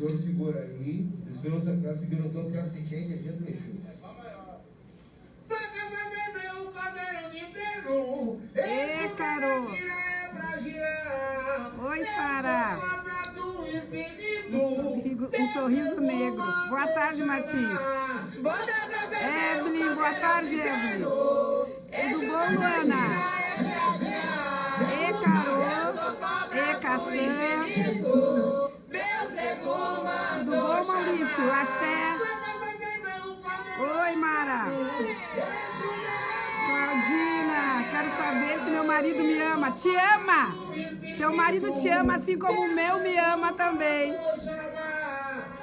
senhor segura aí, o senhor só quer segurar o que eu quero sentir a energia do Exu. Ê, Carol! Oi, Sara! Um sorriso negro. Boa tarde, Martins. Evelyn, boa tarde, Evelyn. Tudo bom, Luana? Ê, Carol! Ê, Cassã! Tudo bom, Maurício? Axé! Oi, Mara! Claudina, quero saber se meu marido me ama. Te ama! Teu marido te ama assim como o meu me ama também.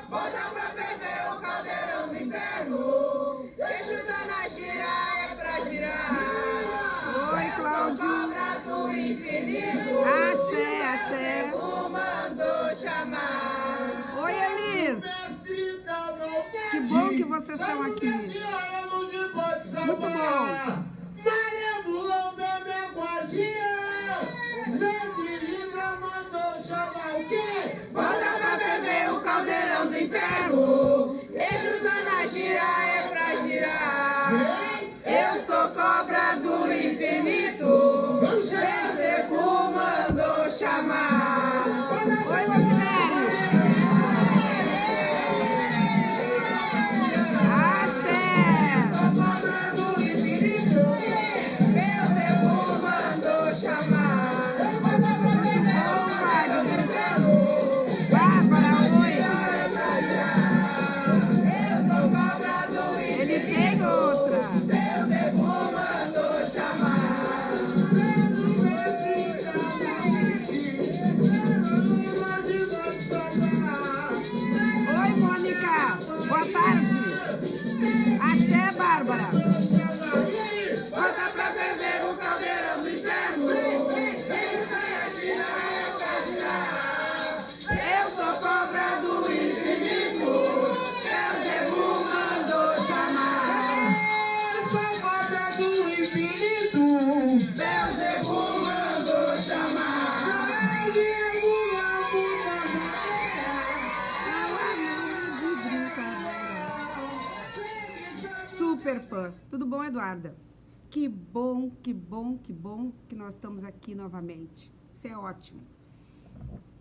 Bota pra ferver o caldeirão do inferno. Deixa o dona girar, é pra girar. Oi, Cláudio. Do infinito. Axé, axé. O mandou chamar. Oi, Elis. Que bom que vocês estão aqui. Muito bom. Maria do Lombe, minha guardiã. Sempre Libra mandou chamar o quê? Bota pra ferver o caldeirão do inferno. Deixa o dona girar, é pra girar. Eu sou cobra do infinito. Bezebu mandou chamar. Oi, Rosemary. Axé. Cobra do infinito. Bezebu mandou chamar. Bárbara, oi. Eu sou cobra do infinito. Ele tem outra. Bezebu mandou chamar. Oi, Mônica. Boa tarde. Axé, Bárbara. Bota pra ferver o caldeirão do inferno. Eu sou cobra do infinito. Bezebu mandou chamar. Sou cobra do infinito. Bezebu mandou chamar. Super fã. Tudo bom, Eduarda? Que bom, que bom, que bom que nós estamos aqui novamente. Isso é ótimo.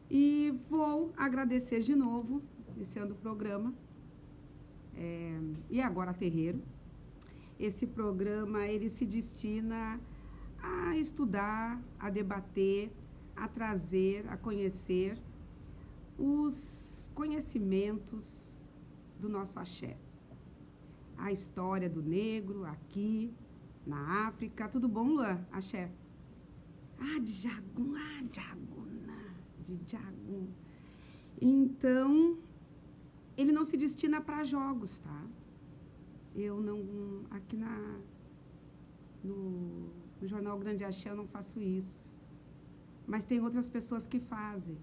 E vou agradecer de novo, iniciando o programa. E agora, Terreiro. Esse programa, ele se destina a estudar, a debater, a trazer, a conhecer os conhecimentos do nosso axé. A história do negro aqui na África. Tudo bom, Luan? Axé? De Jagum, de Jagum. Então, ele não se destina para jogos, tá? Eu não, aqui no Jornal Grande Axé eu não faço isso. Mas tem outras pessoas que fazem.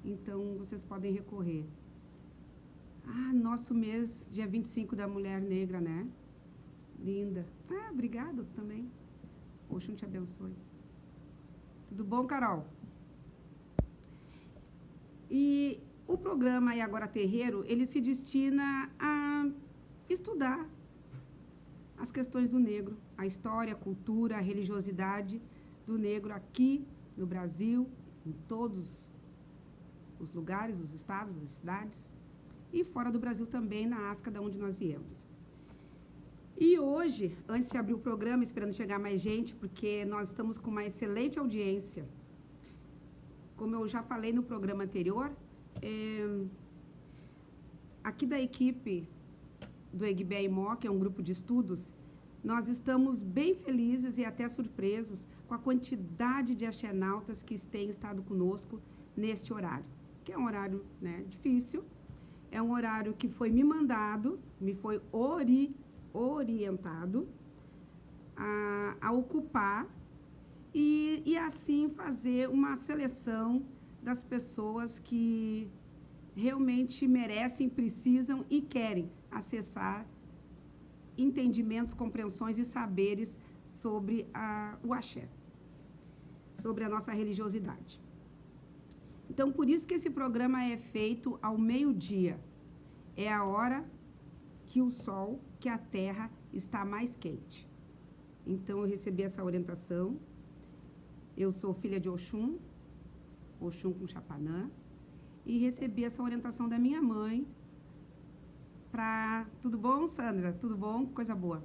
Então, vocês podem recorrer. Nosso mês, dia 25 da Mulher Negra, né? Linda. Obrigado também. Oxum te abençoe. Tudo bom, Carol? E o programa E Agora Terreiro, ele se destina a estudar as questões do negro, a história, a cultura, a religiosidade do negro aqui no Brasil, em todos os lugares, os estados, as cidades. E fora do Brasil também, na África, da onde nós viemos. E hoje, antes de abrir o programa, esperando chegar mais gente, porque nós estamos com uma excelente audiência. Como eu já falei no programa anterior, aqui da equipe do Egibé-Imó, que é um grupo de estudos, nós estamos bem felizes e até surpresos com a quantidade de axenautas que têm estado conosco neste horário, que é um horário, né, difícil. É um horário que foi me mandado, me foi orientado a ocupar e assim fazer uma seleção das pessoas que realmente merecem, precisam e querem acessar entendimentos, compreensões e saberes sobre o axé, sobre a nossa religiosidade. Então, por isso que esse programa é feito ao meio-dia. É a hora que o sol, que a terra está mais quente. Então, eu recebi essa orientação. Eu sou filha de Oxum, Oxum com Chapanã, e recebi essa orientação da minha mãe para... Tudo bom, Sandra? Tudo bom? Coisa boa.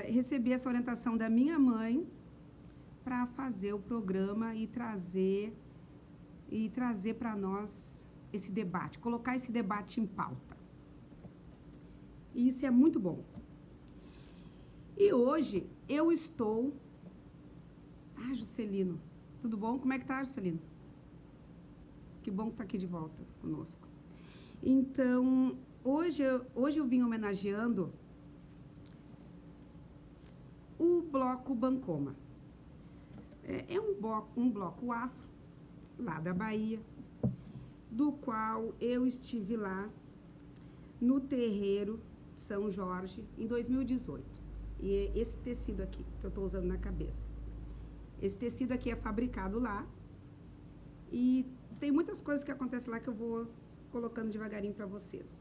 Recebi essa orientação da minha mãe para fazer o programa e trazer para nós esse debate, colocar esse debate em pauta. E isso é muito bom. E hoje eu estou... Juscelino, tudo bom? Como é que tá, Juscelino? Que bom que tá aqui de volta conosco. Então, hoje eu vim homenageando o Bloco Bancoma. É um bloco afro, lá da Bahia, do qual eu estive lá no terreiro São Jorge em 2018. E esse tecido aqui que eu estou usando na cabeça. Esse tecido aqui é fabricado lá e tem muitas coisas que acontecem lá que eu vou colocando devagarinho para vocês.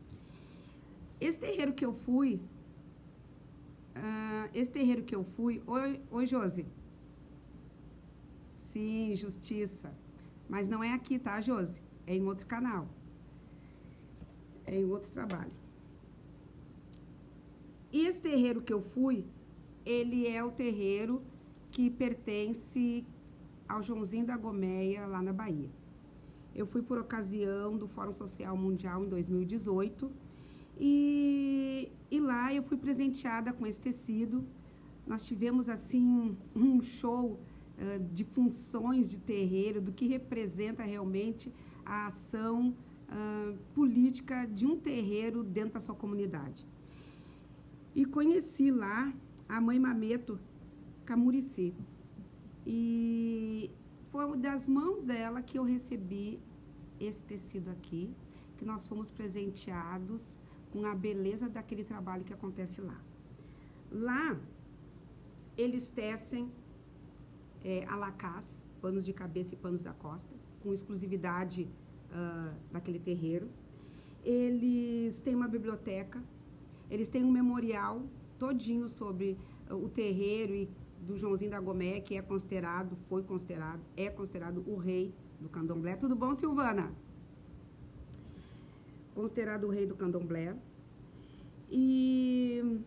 Esse terreiro que eu fui... Oi, Josi. Sim, justiça. Mas não é aqui, tá, Josi? É em outro canal. É em outro trabalho. E esse terreiro que eu fui, ele é o terreiro que pertence ao Joãozinho da Gomeia, lá na Bahia. Eu fui por ocasião do Fórum Social Mundial em 2018 e lá eu fui presenteada com esse tecido. Nós tivemos, assim, um show de funções de terreiro, do que representa realmente a ação política de um terreiro dentro da sua comunidade. E conheci lá a Mãe Mameto Camurici. E foi das mãos dela que eu recebi esse tecido aqui, que nós fomos presenteados com a beleza daquele trabalho que acontece lá. Lá, eles tecem alacás, panos de cabeça e panos da costa, com exclusividade daquele terreiro. Eles têm uma biblioteca, eles têm um memorial todinho sobre o terreiro e do Joãozinho da Gomeia, que é considerado o rei do candomblé. Tudo bom, Silvana? Considerado o rei do candomblé. E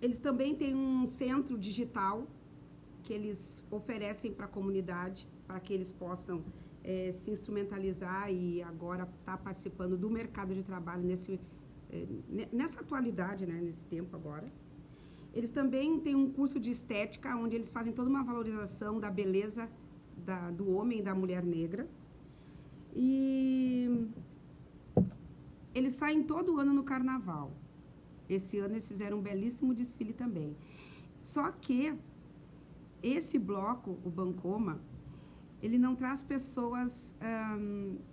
eles também têm um centro digital que eles oferecem para a comunidade, para que eles possam se instrumentalizar e agora estar participando do mercado de trabalho nessa atualidade, né, nesse tempo agora. Eles também têm um curso de estética, onde eles fazem toda uma valorização da beleza do homem e da mulher negra. E eles saem todo ano no carnaval. Esse ano eles fizeram um belíssimo desfile também. Só que esse bloco, o Bancoma, ele não traz pessoas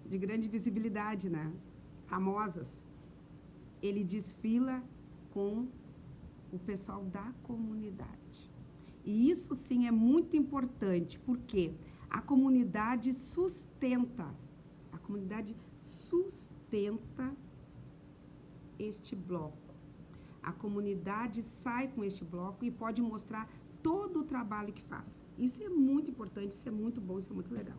de grande visibilidade, né? Famosas. Ele desfila com o pessoal da comunidade. E isso, sim, é muito importante, porque a comunidade sustenta este bloco. A comunidade sai com este bloco e pode mostrar todo o trabalho que faz. Isso é muito importante, isso é muito bom, isso é muito legal.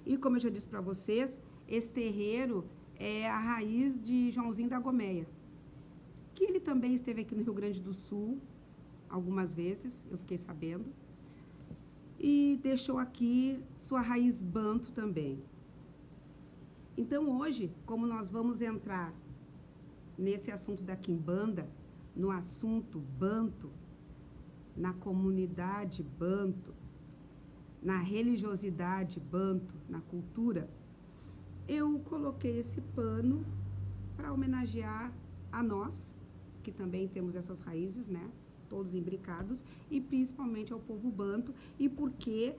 E como eu já disse para vocês, esse terreiro é a raiz de Joãozinho da Gomeia, que ele também esteve aqui no Rio Grande do Sul algumas vezes, eu fiquei sabendo, e deixou aqui sua raiz banto também. Então, hoje, como nós vamos entrar nesse assunto da quimbanda, no assunto banto, na comunidade banto, na religiosidade banto, na cultura, eu coloquei esse pano para homenagear a nós, que também temos essas raízes, né? Todos imbricados, e principalmente ao povo banto, e porque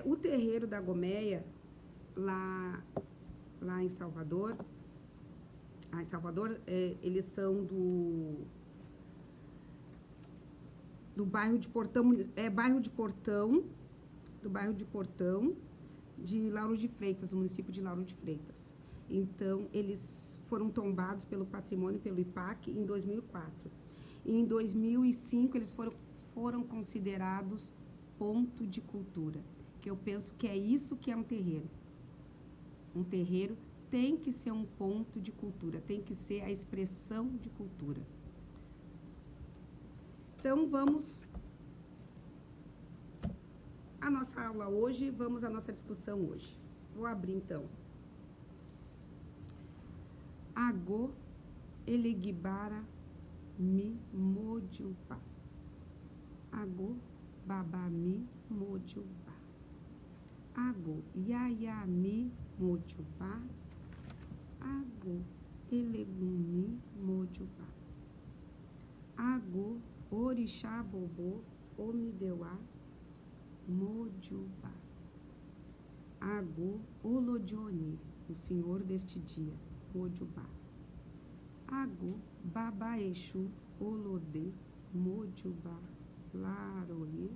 o terreiro da Gomeia, lá em Salvador, eles são do bairro de Portão, do bairro de Portão, de Lauro de Freitas, o município de Lauro de Freitas. Então, eles foram tombados pelo patrimônio, pelo IPAC, em 2004. E em 2005, eles foram considerados ponto de cultura, que eu penso que é isso que é um terreiro. Um terreiro tem que ser um ponto de cultura, tem que ser a expressão de cultura. Então, vamos à nossa aula hoje, vamos à nossa discussão hoje. Vou abrir, então. Agô eleguibara mi modiuba. Agô babami modiuba. Agô yayami modiuba. Agô elegumi modiuba. Agô orixá bobô omideuá modiuba. Agô olodioni, o senhor deste dia, modiuba. Agô babaexu olodê modiuba. Laroê,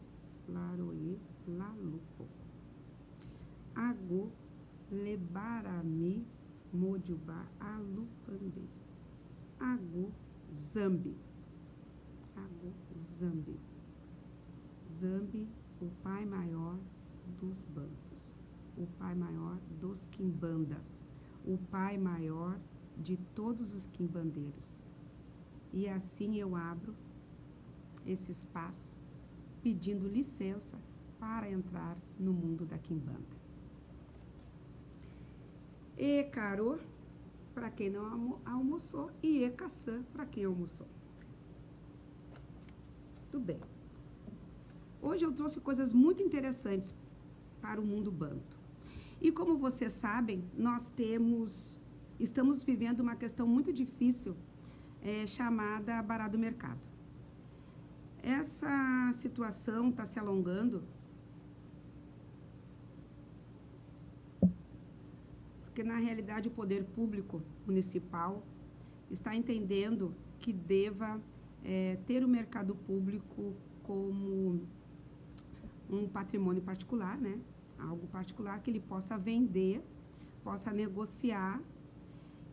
laroê, lalupo. Agô lebarami modiuba alupandê. Agô zambi. Agô zambi. Zambi, o pai maior dos bantos, o pai maior dos quimbandas, o pai maior de todos os quimbandeiros. E assim eu abro esse espaço, pedindo licença para entrar no mundo da quimbanda. E caro, para quem não almoçou, e e caçã, para quem almoçou. Tudo bem. Hoje eu trouxe coisas muito interessantes para o mundo banto. E como vocês sabem, estamos vivendo uma questão muito difícil, chamada Bará do Mercado. Essa situação está se alongando porque, na realidade, o poder público municipal está entendendo que deva ter o mercado público como um patrimônio particular, né? Algo particular que ele possa vender, possa negociar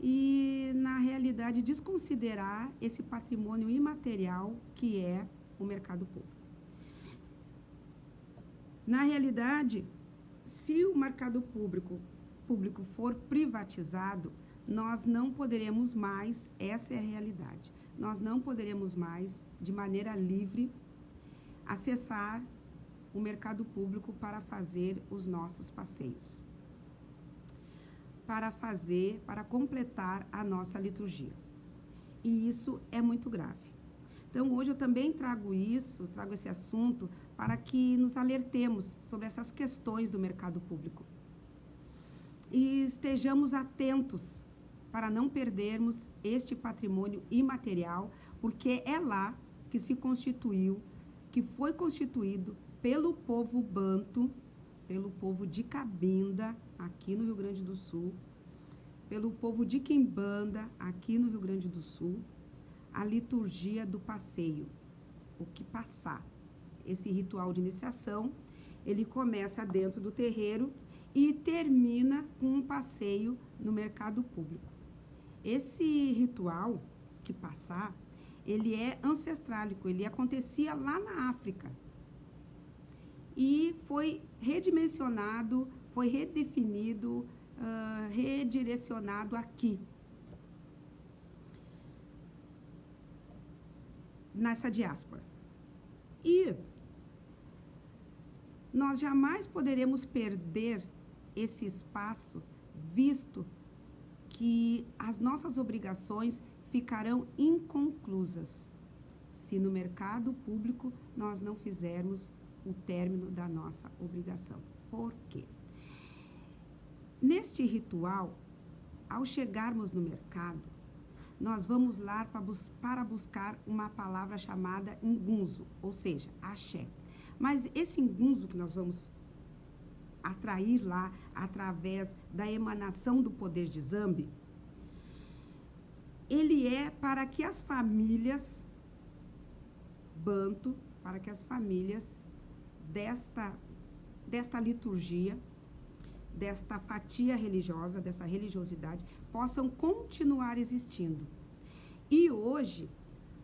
e, na realidade, desconsiderar esse patrimônio imaterial que é o mercado público. Na realidade, se o mercado público for privatizado, nós não poderemos mais, essa é a realidade, nós não poderemos mais, de maneira livre, acessar o mercado público para fazer os nossos passeios, para completar a nossa liturgia. E isso é muito grave. Então, hoje eu também trago esse assunto para que nos alertemos sobre essas questões do mercado público. E estejamos atentos para não perdermos este patrimônio imaterial, porque é lá que que foi constituído pelo povo banto, pelo povo de Cabinda, aqui no Rio Grande do Sul, pelo povo de Quimbanda, aqui no Rio Grande do Sul, a liturgia do passeio, o que passar. Esse ritual de iniciação, ele começa dentro do terreiro e termina com um passeio no mercado público. Esse ritual, que passar, ele é ancestrálico, ele acontecia lá na África. E foi redimensionado, foi redefinido, redirecionado aqui, nessa diáspora. E nós jamais poderemos perder esse espaço, visto que as nossas obrigações ficarão inconclusas se no mercado público nós não fizermos o término da nossa obrigação. Por quê? Neste ritual, ao chegarmos no mercado, nós vamos lá para buscar uma palavra chamada ngunzo, ou seja, axé. Mas esse ngunzo que nós vamos atrair lá através da emanação do poder de Zambi, ele é para que as famílias banto, para que as famílias desta liturgia, desta fatia religiosa, dessa religiosidade, possam continuar existindo. E hoje,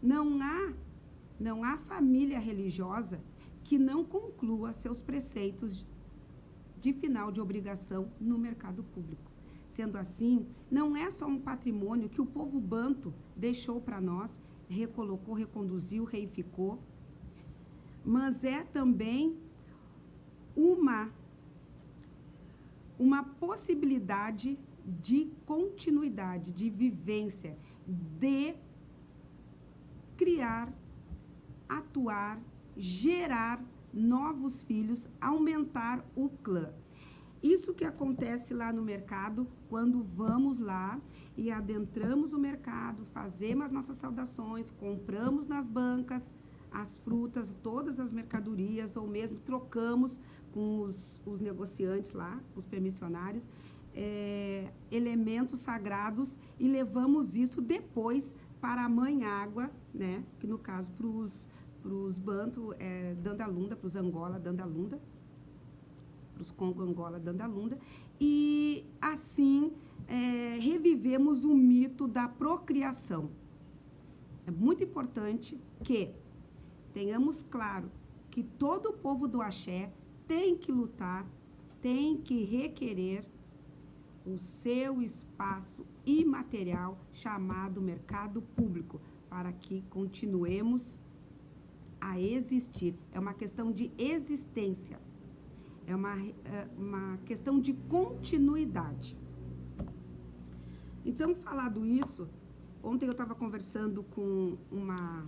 não há família religiosa que não conclua seus preceitos de final de obrigação no mercado público. Sendo assim, não é só um patrimônio que o povo banto deixou para nós, recolocou, reconduziu, reificou, mas é também uma possibilidade de continuidade, de vivência, de criar, atuar, gerar novos filhos, aumentar o clã. Isso que acontece lá no mercado, quando vamos lá e adentramos o mercado, fazemos as nossas saudações, compramos nas bancas as frutas, todas as mercadorias, ou mesmo trocamos com os negociantes lá, os permissionários, elementos sagrados, e levamos isso depois para a Mãe Água, né? Que no caso para os Banto, Dandalunda, para os Angola, Dandalunda, para os Congo, Angola, Dandalunda, e assim revivemos o mito da procriação. É muito importante que tenhamos claro que todo o povo do Axé tem que lutar, tem que requerer o seu espaço imaterial chamado mercado público, para que continuemos a existir. É uma questão de existência, é uma questão de continuidade. Então, falado isso, ontem eu estava conversando com uma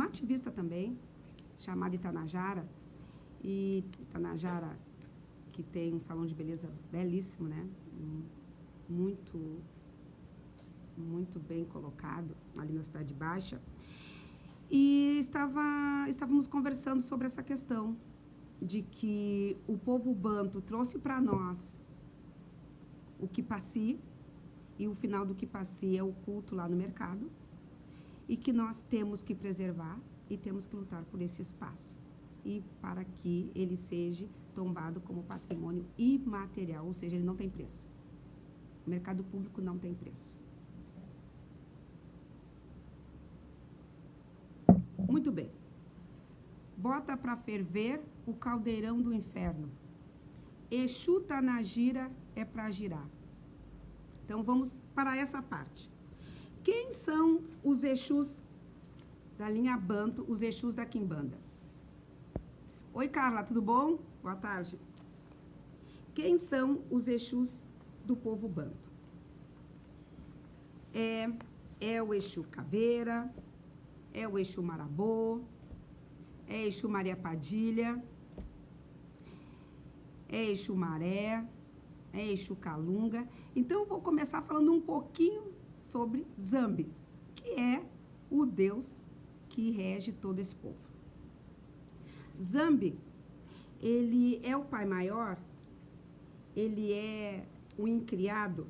ativista também, chamada Itanajara, e Itanajara, que tem um salão de beleza belíssimo, né? Muito, muito bem colocado ali na Cidade Baixa. E estávamos conversando sobre essa questão de que o povo banto trouxe para nós o Kipasi, e o final do Kipasi é o culto lá no mercado, e que nós temos que preservar e temos que lutar por esse espaço, e para que ele seja tombado como patrimônio imaterial, ou seja, ele não tem preço. O mercado público não tem preço. Muito bem. Bota para ferver o caldeirão do inferno. Exu tá na gira é para girar. Então, vamos para essa parte. Quem são os Exus da linha Banto, os Exus da Quimbanda? Oi, Carla, tudo bom? Boa tarde. Quem são os Exus do povo Banto? É o Exu Caveira, é o Exu Marabô, é Exu Maria Padilha, é Exu Maré, é Exu Calunga. Então, eu vou começar falando um pouquinho sobre Zambi, que é o Deus que rege todo esse povo. Zambi, ele é o pai maior, ele é o incriado,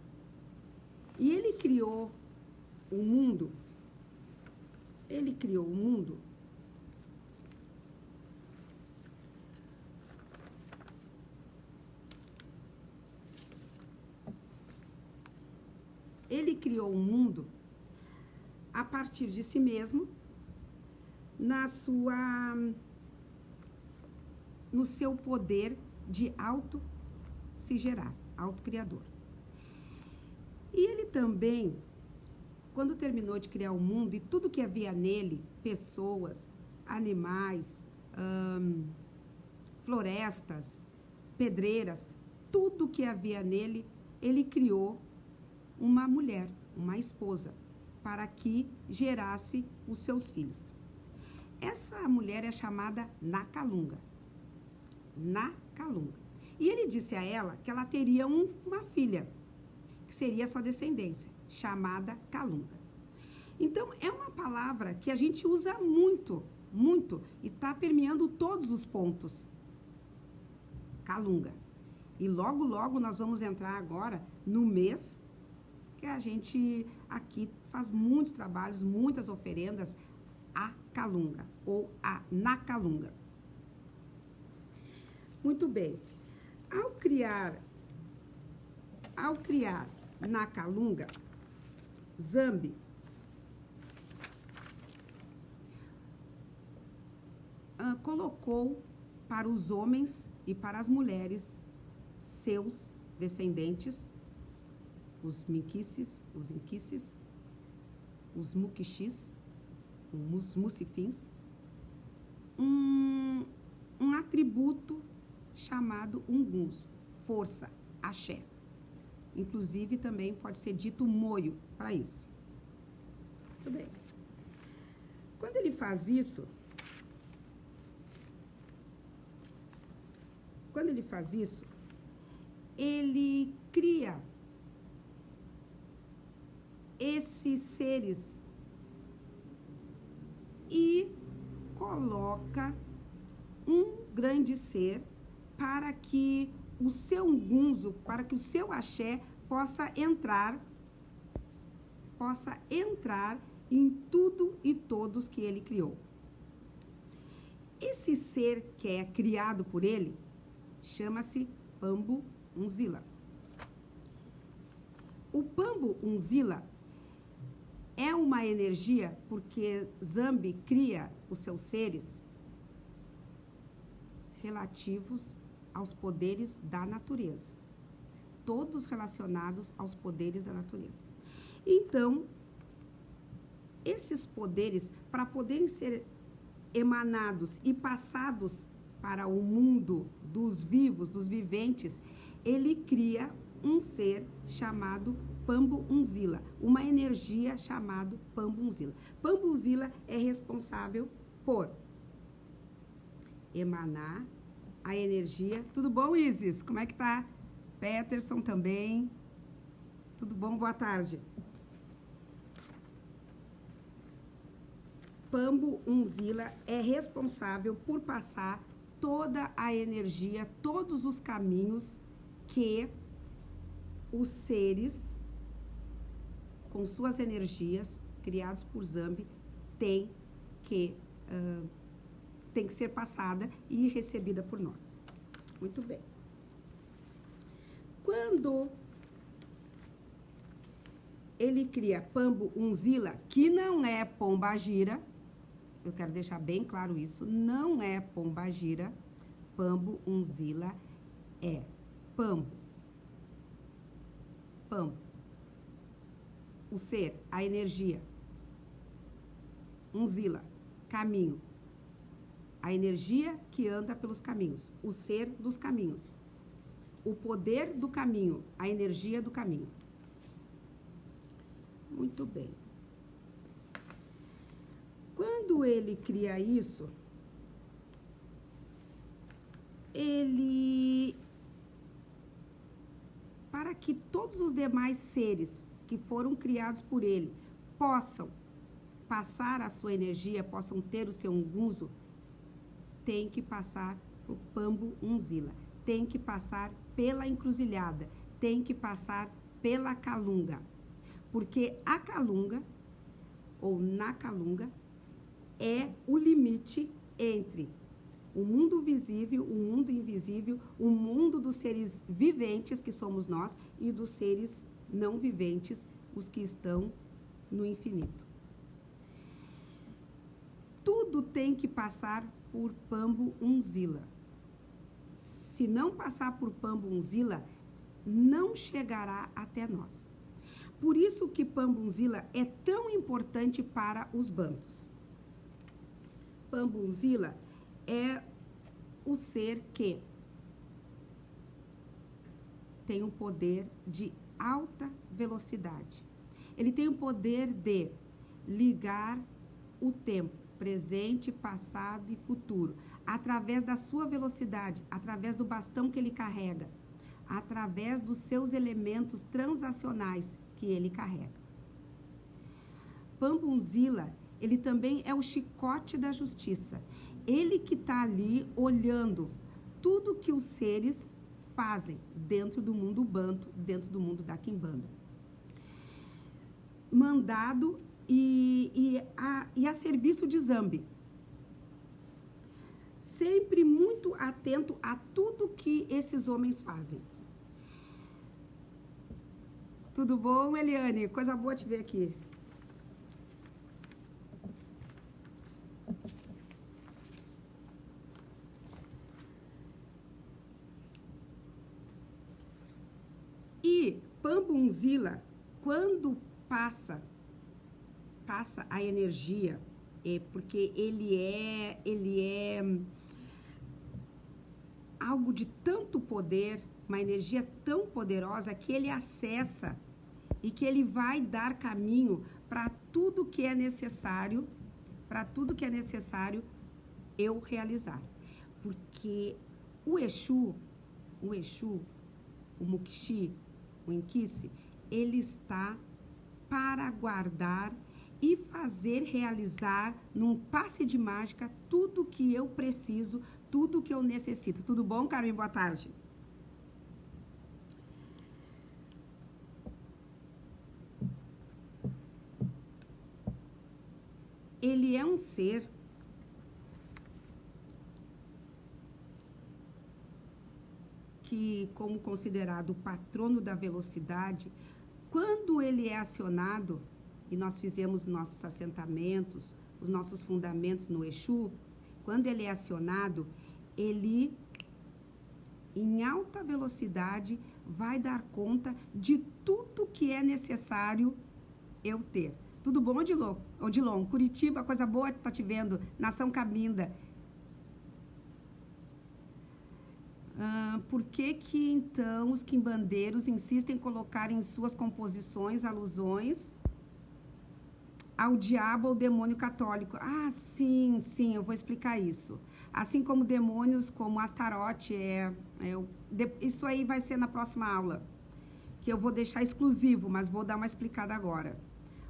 e ele criou o mundo, a partir de si mesmo, no seu poder de se gerar, autocriador. E ele também, quando terminou de criar o mundo e tudo que havia nele, pessoas, animais, florestas, pedreiras, tudo que havia nele, ele criou uma mulher, uma esposa, para que gerasse os seus filhos. Essa mulher é chamada Nakalunga. Nakalunga. E ele disse a ela que ela teria uma filha, que seria sua descendência, chamada Kalunga. Então, é uma palavra que a gente usa muito, muito, e está permeando todos os pontos. Kalunga. E logo, logo nós vamos entrar agora no mês que a gente aqui faz muitos trabalhos, muitas oferendas a Kalunga, ou a Nakalunga. Muito bem. Ao criar na Calunga, Zambi colocou para os homens e para as mulheres, seus descendentes, os Minquices, os Inquices, os Muquixis, os Mucifins, um atributo chamado Ungunzo, força, axé. Inclusive, também pode ser dito moio para isso. Muito bem. Quando ele faz isso, ele cria esses seres e coloca um grande ser para que o seu ungunzo, para que o seu axé possa entrar em tudo e todos que ele criou. Esse ser que é criado por ele chama-se Pambu Unzila. O Pambu Unzila é uma energia, porque Zambi cria os seus seres relativos aos poderes da natureza. Todos relacionados aos poderes da natureza. Então, esses poderes, para poderem ser emanados e passados para o mundo dos vivos, dos viventes, ele cria um ser chamado Pambu Unzila, uma energia chamada Pambu Unzila. Pambu Unzila é responsável por emanar a energia. Tudo bom, Isis? Como é que tá? Peterson também. Tudo bom? Boa tarde. Pambu Unzila é responsável por passar toda a energia, todos os caminhos que os seres, com suas energias, criados por Zambi, tem que ser passada e recebida por nós. Muito bem. Quando ele cria Pambu Unzila, que não é Pombagira, eu quero deixar bem claro isso, não é Pombagira, Pambu Unzila é Pambu. Pambu. O ser, a energia. Unzila, caminho. A energia que anda pelos caminhos. O ser dos caminhos. O poder do caminho. A energia do caminho. Muito bem. Quando ele cria isso, para que todos os demais seres que foram criados por ele possam passar a sua energia, possam ter o seu ungunzo, tem que passar por Pambu Unzila, tem que passar pela encruzilhada, tem que passar pela Calunga. Porque a Calunga, ou na Calunga, é o limite entre o mundo visível, o mundo invisível, o mundo dos seres viventes, que somos nós, e dos seres não viventes, os que estão no infinito. Tudo tem que passar por Pambu Unzila. Se não passar por Pambu Unzila, não chegará até nós. Por isso que Pambu Unzila é tão importante para os bantus. Pambu Unzila é o ser que tem um poder de alta velocidade. Ele tem o poder de ligar o tempo, presente, passado e futuro, através da sua velocidade, através do bastão que ele carrega, através dos seus elementos transacionais que ele carrega. Pambu Unzila, ele também é o chicote da justiça. Ele que está ali olhando tudo que os seres fazem dentro do mundo banto, dentro do mundo da Quimbanda. Mandado e a serviço de Zambi. sempre muito atento a tudo que esses homens fazem. Tudo bom, Eliane? Coisa boa te ver aqui. E Pambunzila, quando passa a energia, porque ele é algo de tanto poder, uma energia tão poderosa que ele acessa e que ele vai dar caminho para tudo que é necessário, eu realizar. Porque o Exu, o Mukshi, o Enkice, ele está para guardar e fazer realizar num passe de mágica tudo que eu preciso, tudo que eu necessito. Tudo bom, Carmen? Boa tarde. Ele é um ser que, como considerado o patrono da velocidade, quando ele é acionado, e nós fizemos nossos assentamentos, os nossos fundamentos no Exu, quando ele é acionado, ele, em alta velocidade, vai dar conta de tudo que é necessário eu ter. Tudo bom, Odilon? Curitiba, coisa boa tá te vendo. Nação Cabinda. Por que então os quimbandeiros insistem em colocar em suas composições alusões ao diabo ou demônio católico? Ah, sim, eu vou explicar isso. Assim como demônios como Astarote, isso aí vai ser na próxima aula, que eu vou deixar exclusivo, mas vou dar uma explicada agora.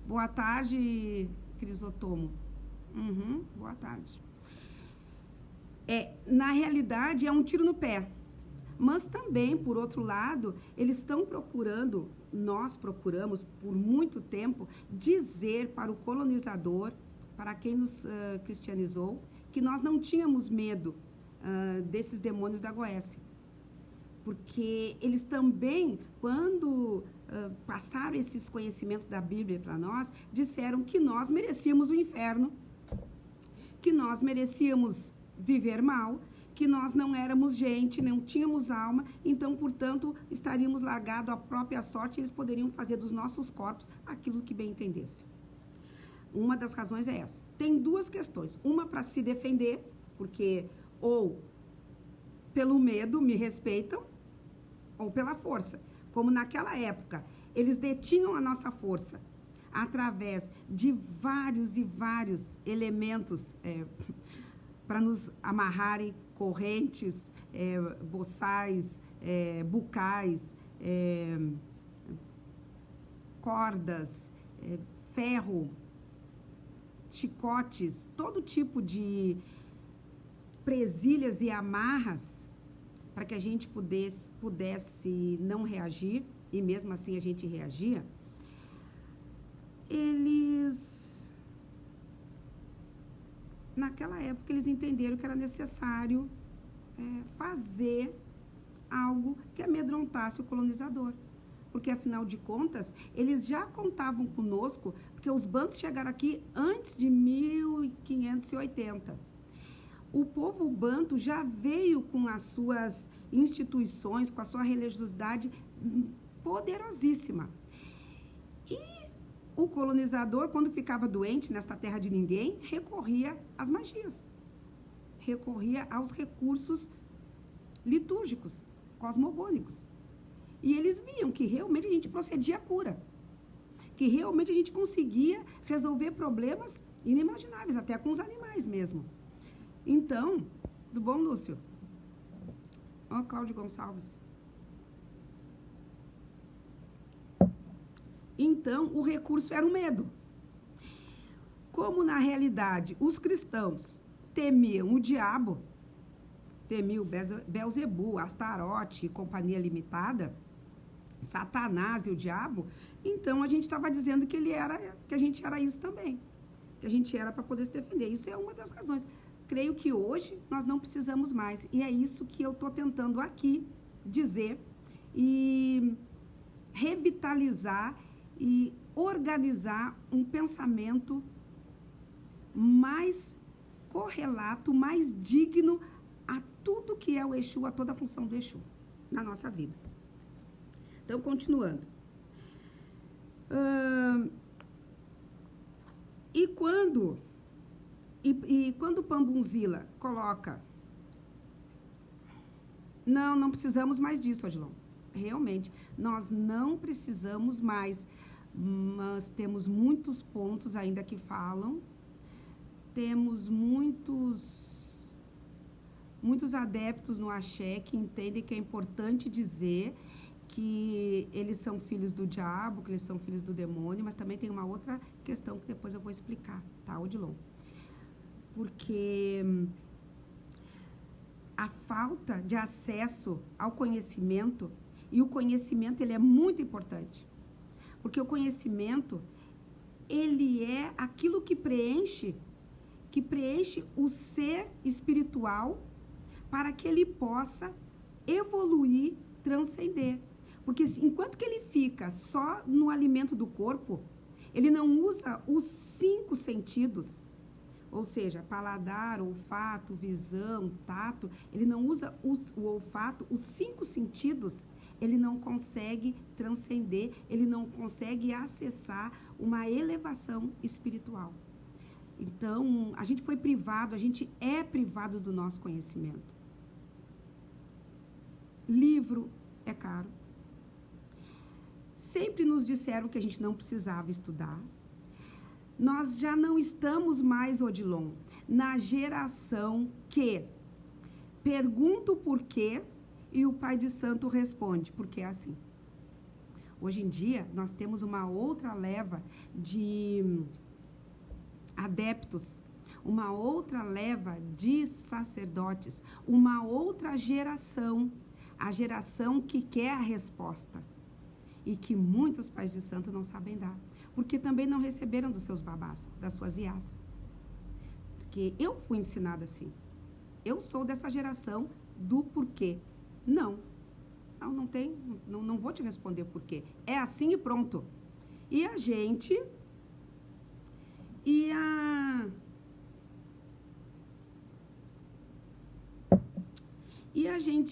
Boa tarde, Crisotomo. Boa tarde. Na realidade, é um tiro no pé. Mas também, por outro lado, eles estão procurando, nós procuramos por muito tempo, dizer para o colonizador, para quem nos cristianizou, que nós não tínhamos medo desses demônios da Goécia. Porque eles também, quando passaram esses conhecimentos da Bíblia para nós, disseram que nós merecíamos o inferno, que nós merecíamos viver mal, que nós não éramos gente, não tínhamos alma, então, portanto, estaríamos largados à própria sorte e eles poderiam fazer dos nossos corpos aquilo que bem entendesse. Uma das razões é essa. Tem duas questões. Uma para se defender, porque ou pelo medo me respeitam, ou pela força. Como naquela época, eles detinham a nossa força através de vários e vários elementos para nos amarrarem, correntes, boçais, bucais, cordas, ferro, chicotes, todo tipo de presilhas e amarras para que a gente pudesse não reagir, e mesmo assim a gente reagia. Naquela época, eles entenderam que era necessário fazer algo que amedrontasse o colonizador. Porque, afinal de contas, eles já contavam conosco, porque os bantos chegaram aqui antes de 1580. O povo banto já veio com as suas instituições, com a sua religiosidade poderosíssima. E o colonizador, quando ficava doente nesta terra de ninguém, recorria às magias, recorria aos recursos litúrgicos, cosmogônicos. E eles viam que realmente a gente procedia à cura, que realmente a gente conseguia resolver problemas inimagináveis, até com os animais mesmo. Então, tudo bom, Lúcio? Ó, Cláudio Gonçalves. Então, o recurso era o medo. Como, na realidade, os cristãos temiam o diabo, temiam Belzebu, Astarote e Companhia Limitada, Satanás e o diabo, então a gente estava dizendo que a gente era isso também, que a gente era para poder se defender. Isso é uma das razões. creio que hoje nós não precisamos mais. E é isso que eu estou tentando aqui dizer e revitalizar e organizar um pensamento mais correlato, mais digno a tudo que é o Exu, a toda a função do Exu na nossa vida. Então, continuando. E quando o Pambunzila coloca, não precisamos mais disso, Odilon. Realmente, nós não precisamos mais, mas temos muitos pontos ainda que falam, temos muitos adeptos no axé que entendem que é importante dizer que eles são filhos do diabo, que eles são filhos do demônio, mas também tem uma outra questão que depois eu vou explicar, tá, Odilon? Porque a falta de acesso ao conhecimento, e o conhecimento ele é muito importante, porque o conhecimento ele é aquilo que preenche o ser espiritual para que ele possa evoluir, transcender. Porque enquanto que ele fica só no alimento do corpo, ele não usa os 5 sentidos, ou seja, paladar, olfato, visão, tato, ele não usa o olfato, os 5 sentidos, ele não consegue transcender, ele não consegue acessar uma elevação espiritual. Então, a gente foi privado, a gente é privado do nosso conhecimento. Livro é caro. Sempre nos disseram que a gente não precisava estudar. Nós já não estamos mais, Odilon, na geração que pergunta o porquê e o pai de santo responde, porque é assim. Hoje em dia, nós temos uma outra leva de adeptos, uma outra leva de sacerdotes, uma outra geração, a geração que quer a resposta e que muitos pais de santo não sabem dar, porque também não receberam dos seus babás, das suas iás. Porque eu fui ensinada assim. Eu sou dessa geração do porquê. Não tem, não vou te responder o porquê. É assim e pronto. E a gente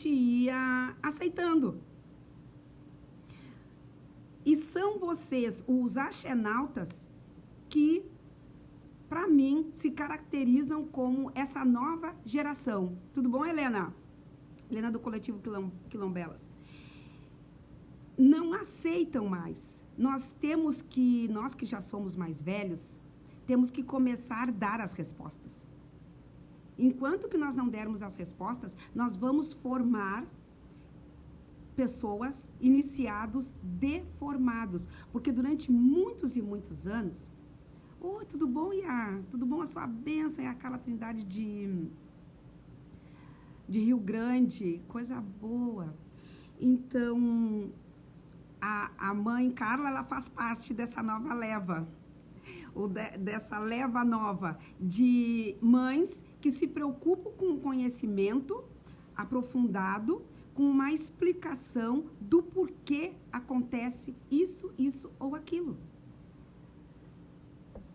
ia aceitando. E são vocês, os axenautas, que, para mim, se caracterizam como essa nova geração. Tudo bom, Helena? Helena do Coletivo Quilombelas. Não aceitam mais. Nós que já somos mais velhos, temos que começar a dar as respostas. Enquanto que nós não dermos as respostas, nós vamos formar pessoas, iniciados, deformados. Porque durante muitos e muitos anos... Oi, tudo bom, Iá? Tudo bom? A sua bênção é aquela Trindade de Rio Grande. Coisa boa. Então, a mãe Carla, ela faz parte dessa nova leva. Ou dessa leva nova de mães que se preocupam com o conhecimento aprofundado, com uma explicação do porquê acontece isso ou aquilo.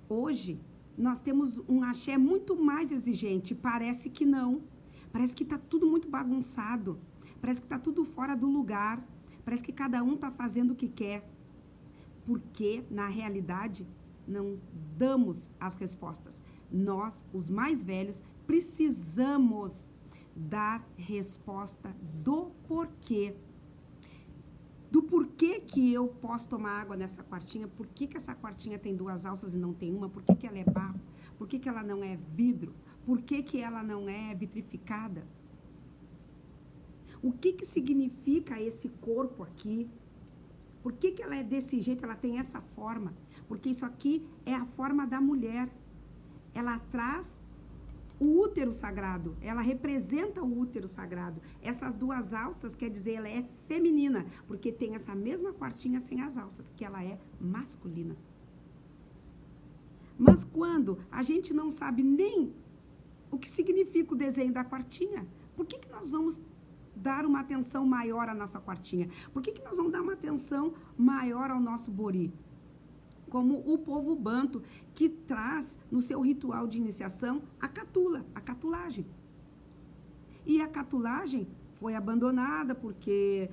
Hoje, nós temos um axé muito mais exigente. Parece que não. Parece que está tudo muito bagunçado. Parece que está tudo fora do lugar. Parece que cada um está fazendo o que quer. Porque, na realidade, não damos as respostas. Nós, os mais velhos, precisamos dar resposta do porquê. Do porquê que eu posso tomar água nessa quartinha, por que essa quartinha tem 2 alças e não tem uma, por que ela é barro, por que ela não é vidro, por que ela não é vitrificada. O que significa esse corpo aqui? Por que ela é desse jeito, ela tem essa forma? Porque isso aqui é a forma da mulher. Ela traz o útero sagrado, ela representa o útero sagrado. Essas 2 alças, quer dizer, ela é feminina, porque tem essa mesma quartinha sem as alças, que ela é masculina. Mas quando a gente não sabe nem O que significa o desenho da quartinha? Por que nós vamos dar uma atenção maior à nossa quartinha? Por que nós vamos dar uma atenção maior ao nosso bori? Como o povo banto, que traz no seu ritual de iniciação a catula, a catulagem. E a catulagem foi abandonada porque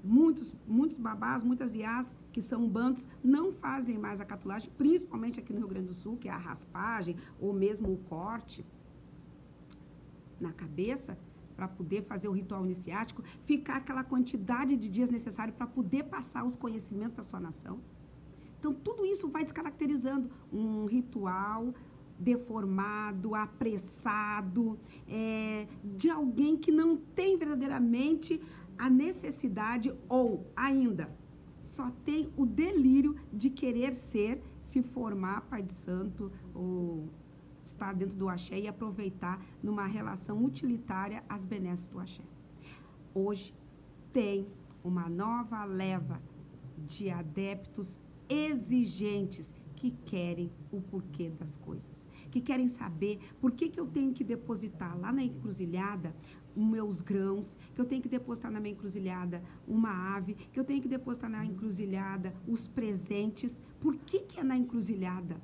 muitos babás, muitas iás que são bantos não fazem mais a catulagem, principalmente aqui no Rio Grande do Sul, que é a raspagem ou mesmo o corte na cabeça, para poder fazer o ritual iniciático, ficar aquela quantidade de dias necessário para poder passar os conhecimentos da sua nação. Então, tudo isso vai descaracterizando um ritual deformado, apressado, de alguém que não tem verdadeiramente a necessidade ou, ainda, só tem o delírio de querer se formar pai de santo ou estar dentro do axé e aproveitar numa relação utilitária as benesses do axé. Hoje tem uma nova leva de adeptos exigentes que querem o porquê das coisas, que querem saber por que eu tenho que depositar lá na encruzilhada os meus grãos, que eu tenho que depositar na minha encruzilhada uma ave, que eu tenho que depositar na encruzilhada os presentes. Por que é na encruzilhada?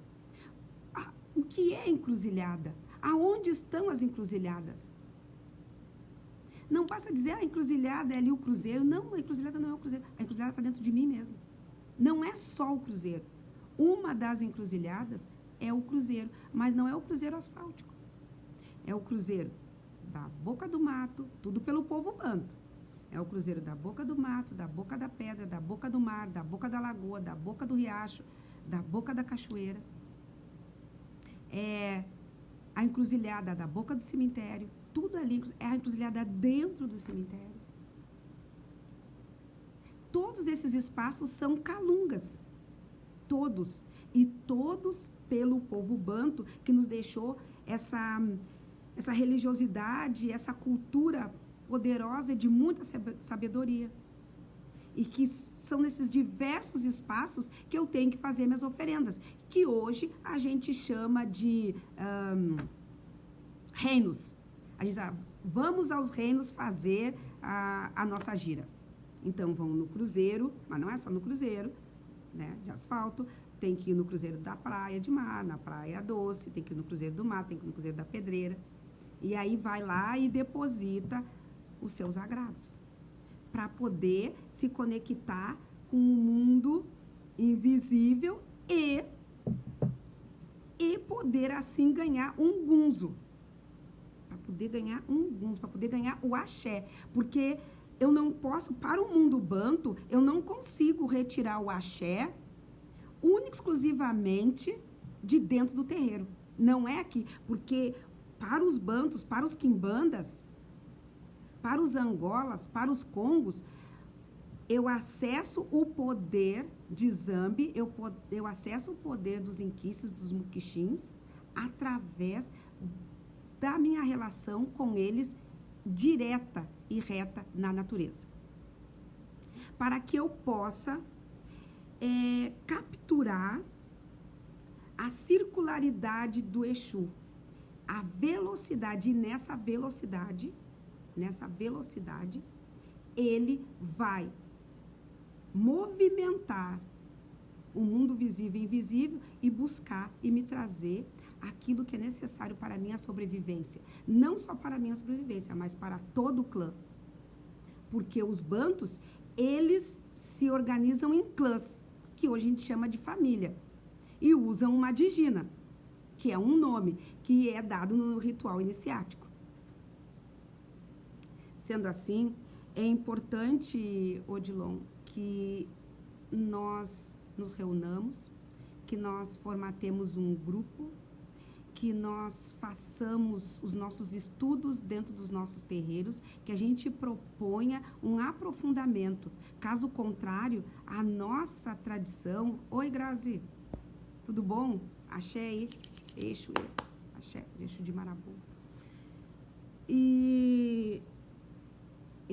O que é encruzilhada? Aonde estão as encruzilhadas? Não basta dizer, a encruzilhada é ali o cruzeiro. Não, a encruzilhada não é o cruzeiro. A encruzilhada está dentro de mim mesmo. Não é só o cruzeiro. Uma das encruzilhadas é o cruzeiro, mas não é o cruzeiro asfáltico. É o cruzeiro da boca do mato, tudo pelo povo banto. É o cruzeiro da boca do mato, da boca da pedra, da boca do mar, da boca da lagoa, da boca do riacho, da boca da cachoeira. É a encruzilhada da boca do cemitério, tudo ali é a encruzilhada dentro do cemitério. Todos esses espaços são calungas, todos, e todos pelo povo banto, que nos deixou essa religiosidade, essa cultura poderosa de muita sabedoria. E que são nesses diversos espaços que eu tenho que fazer minhas oferendas, que hoje a gente chama de reinos. A gente diz, vamos aos reinos fazer a nossa gira. Então, vão no cruzeiro, mas não é só no cruzeiro, né, de asfalto, tem que ir no cruzeiro da praia de mar, na praia doce, tem que ir no cruzeiro do mar, tem que ir no cruzeiro da pedreira. E aí vai lá e deposita os seus agrados, para poder se conectar com o mundo invisível e poder, assim, ganhar um gunzo. Para poder ganhar um gunzo, para poder ganhar o axé. Porque eu não posso, para o mundo banto, eu não consigo retirar o axé única e exclusivamente de dentro do terreiro. Não é aqui, porque para os bantos, para os quimbandas, para os angolas, para os congos, eu acesso o poder de Zambi, eu acesso o poder dos inquices, dos muquixins, através da minha relação com eles direta e reta na natureza. Para que eu possa capturar a circularidade do Exu, a velocidade, e nessa velocidade, ele vai movimentar o mundo visível e invisível e buscar e me trazer aquilo que é necessário para a minha sobrevivência. Não só para a minha sobrevivência, mas para todo o clã. Porque os bantos, eles se organizam em clãs, que hoje a gente chama de família, e usam uma digina, que é um nome que é dado no ritual iniciático. Sendo assim, é importante, Odilon, que nós nos reunamos, que nós formatemos um grupo, que nós façamos os nossos estudos dentro dos nossos terreiros, que a gente proponha um aprofundamento. Caso contrário, a nossa tradição... Oi, Grazi, tudo bom? Axé aí, Exu, Axé, Exu de Marabu. E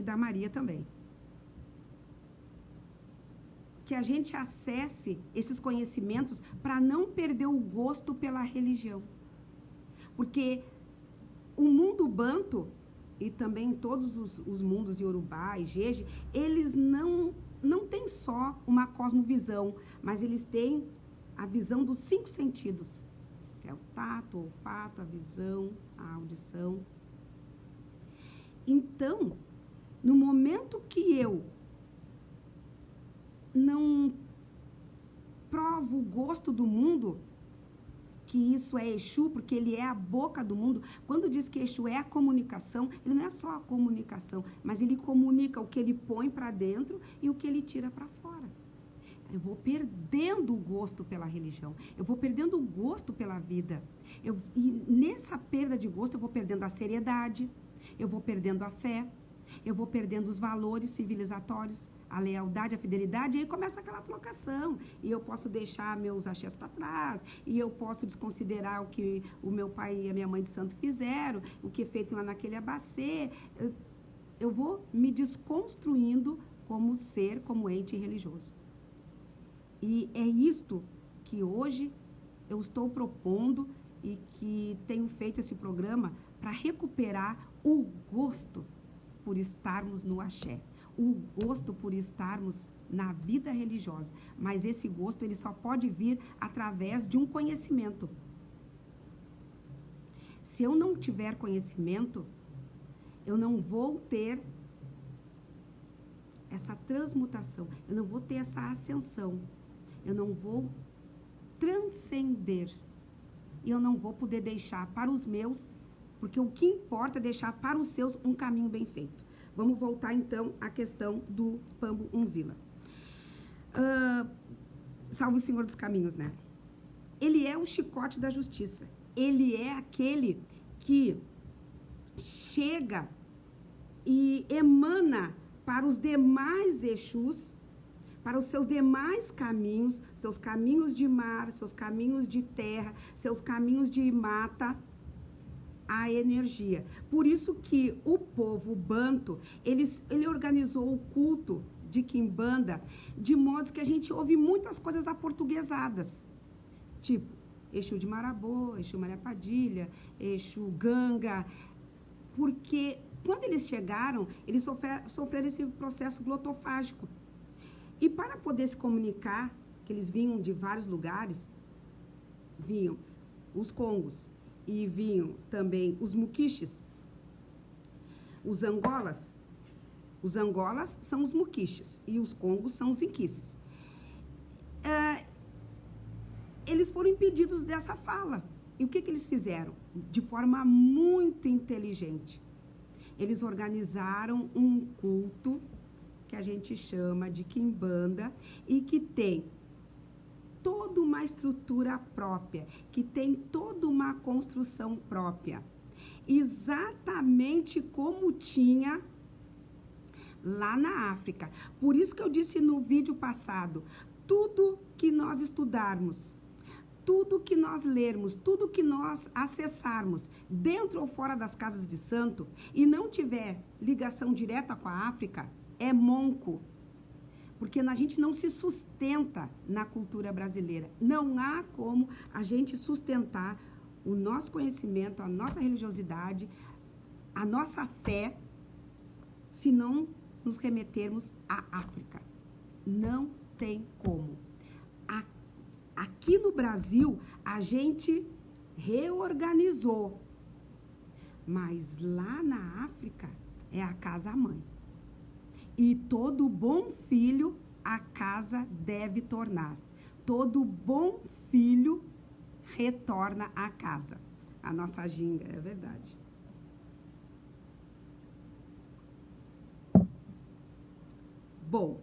da Maria também. Que a gente acesse esses conhecimentos para não perder o gosto pela religião. Porque mundo banto, e também em todos os mundos, Yorubá e Jeje, eles não têm só uma cosmovisão, mas eles têm a visão dos 5 sentidos. Que é o tato, o olfato, a visão, a audição. Então, no momento que eu não provo o gosto do mundo, que isso é Exu, porque ele é a boca do mundo. Quando diz que Exu é a comunicação, ele não é só a comunicação, mas ele comunica o que ele põe para dentro e o que ele tira para fora. Eu vou perdendo o gosto pela religião, eu vou perdendo o gosto pela vida. E nessa perda de gosto, eu vou perdendo a seriedade, eu vou perdendo a fé, eu vou perdendo os valores civilizatórios, a lealdade, a fidelidade, e aí começa aquela trocação. E eu posso deixar meus axés para trás, e eu posso desconsiderar o que o meu pai e a minha mãe de santo fizeram, o que é feito lá naquele abacê. Eu vou me desconstruindo como ser, como ente religioso. E é isto que hoje eu estou propondo e que tenho feito esse programa para recuperar o gosto por estarmos no axé, o gosto por estarmos na vida religiosa. Mas esse gosto ele só pode vir através de um conhecimento. Se eu não tiver conhecimento, eu não vou ter essa transmutação, eu não vou ter essa ascensão, eu não vou transcender, e eu não vou poder deixar para os meus, porque o que importa é deixar para os seus um caminho bem feito. Vamos voltar, então, à questão do Pambo Unzila. Salve o Senhor dos Caminhos, né? Ele é o chicote da justiça. Ele é aquele que chega e emana para os demais Exus, para os seus demais caminhos, seus caminhos de mar, seus caminhos de terra, seus caminhos de mata, a energia. Por isso que o povo banto, ele organizou o culto de Quimbanda de modo que a gente ouve muitas coisas aportuguesadas, tipo Exu de Marabô, Exu Maria Padilha, Exu Ganga, porque quando eles chegaram, eles sofreram esse processo glotofágico. E para poder se comunicar, que eles vinham de vários lugares, vinham os congos, e vinham também os muquiches, os angolas. Os angolas são os muquiches e os congos são os inquices. Eles foram impedidos dessa fala. E o que eles fizeram? De forma muito inteligente. Eles organizaram um culto que a gente chama de Quimbanda e que tem toda uma estrutura própria, que tem toda uma construção própria, exatamente como tinha lá na África. Por isso que eu disse no vídeo passado, tudo que nós estudarmos, tudo que nós lermos, tudo que nós acessarmos, dentro ou fora das casas de santo, e não tiver ligação direta com a África, é monco. Porque a gente não se sustenta na cultura brasileira. Não há como a gente sustentar o nosso conhecimento, a nossa religiosidade, a nossa fé, se não nos remetermos à África. Não tem como. Aqui no Brasil, a gente reorganizou. Mas lá na África, é a casa-mãe. E todo bom filho a casa deve tornar. Todo bom filho retorna à casa. A nossa ginga, é verdade. Bom,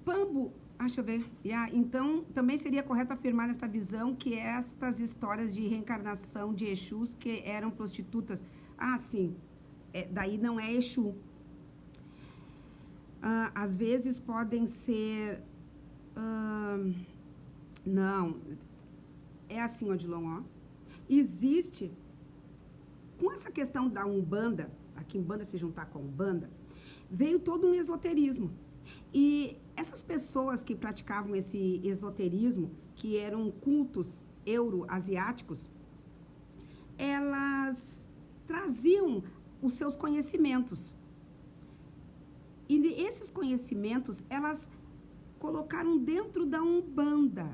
Pambo, deixa eu ver. Então, também seria correto afirmar nesta visão que estas histórias de reencarnação de Exus que eram prostitutas, sim, daí não é Exu. Às vezes podem ser... não, é assim, Odilon, existe, com essa questão da Umbanda, a Quimbanda se juntar com a Umbanda, veio todo um esoterismo. E essas pessoas que praticavam esse esoterismo, que eram cultos euroasiáticos, elas traziam os seus conhecimentos. E esses conhecimentos, elas colocaram dentro da Umbanda.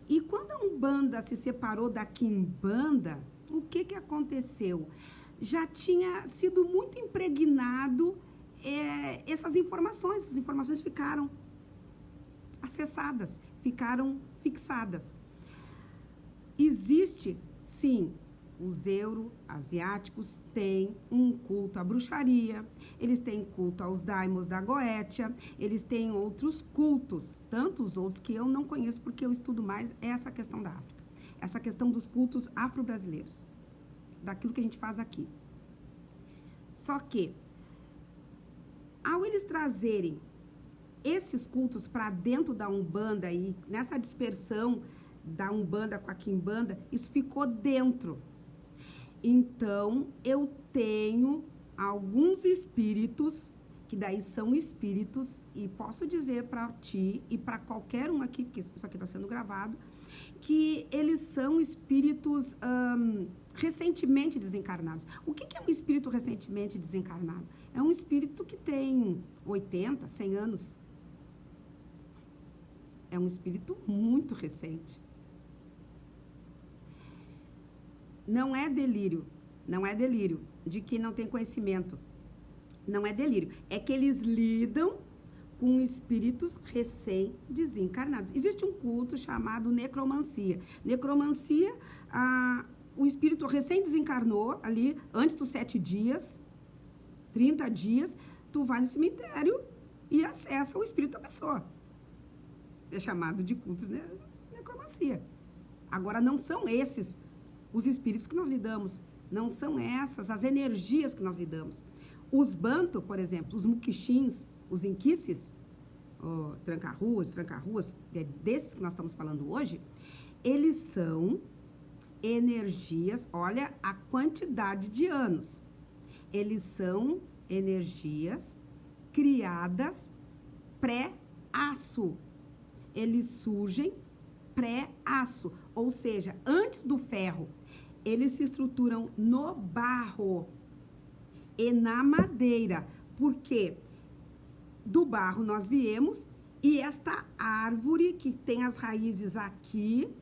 E quando a Umbanda se separou da Quimbanda, o que aconteceu? Já tinha sido muito impregnado essas informações ficaram acessadas, ficaram fixadas. Existe, sim, os euroasiáticos têm um culto à bruxaria, eles têm culto aos daimons da Goetia, eles têm outros cultos, tantos outros que eu não conheço porque eu estudo mais essa questão da África, essa questão dos cultos afro-brasileiros, daquilo que a gente faz aqui. Só que, ao eles trazerem esses cultos para dentro da Umbanda e nessa dispersão da Umbanda com a Quimbanda, isso ficou dentro. Então, eu tenho alguns espíritos, que daí são espíritos, e posso dizer para ti e para qualquer um aqui, porque isso aqui está sendo gravado, que eles são espíritos recentemente desencarnados. O que é um espírito recentemente desencarnado? É um espírito que tem 80, 100 anos. É um espírito muito recente. Não é delírio de que não tem conhecimento. Não é delírio. É que eles lidam com espíritos recém-desencarnados. Existe um culto chamado necromancia. Necromancia, o espírito recém-desencarnou ali, antes dos 7 dias, 30 dias, tu vai no cemitério e acessa o espírito da pessoa. É chamado de culto de necromancia. Agora, não são esses os espíritos que nós lidamos. Não são essas as energias que nós lidamos. Os banto, por exemplo, os muquixins, os inquices, tranca-ruas, desses que nós estamos falando hoje, eles são energias, olha a quantidade de anos. Eles são energias criadas pré-aço. Eles surgem pré-aço, ou seja, antes do ferro. Eles se estruturam no barro e na madeira, porque do barro nós viemos e esta árvore que tem as raízes aqui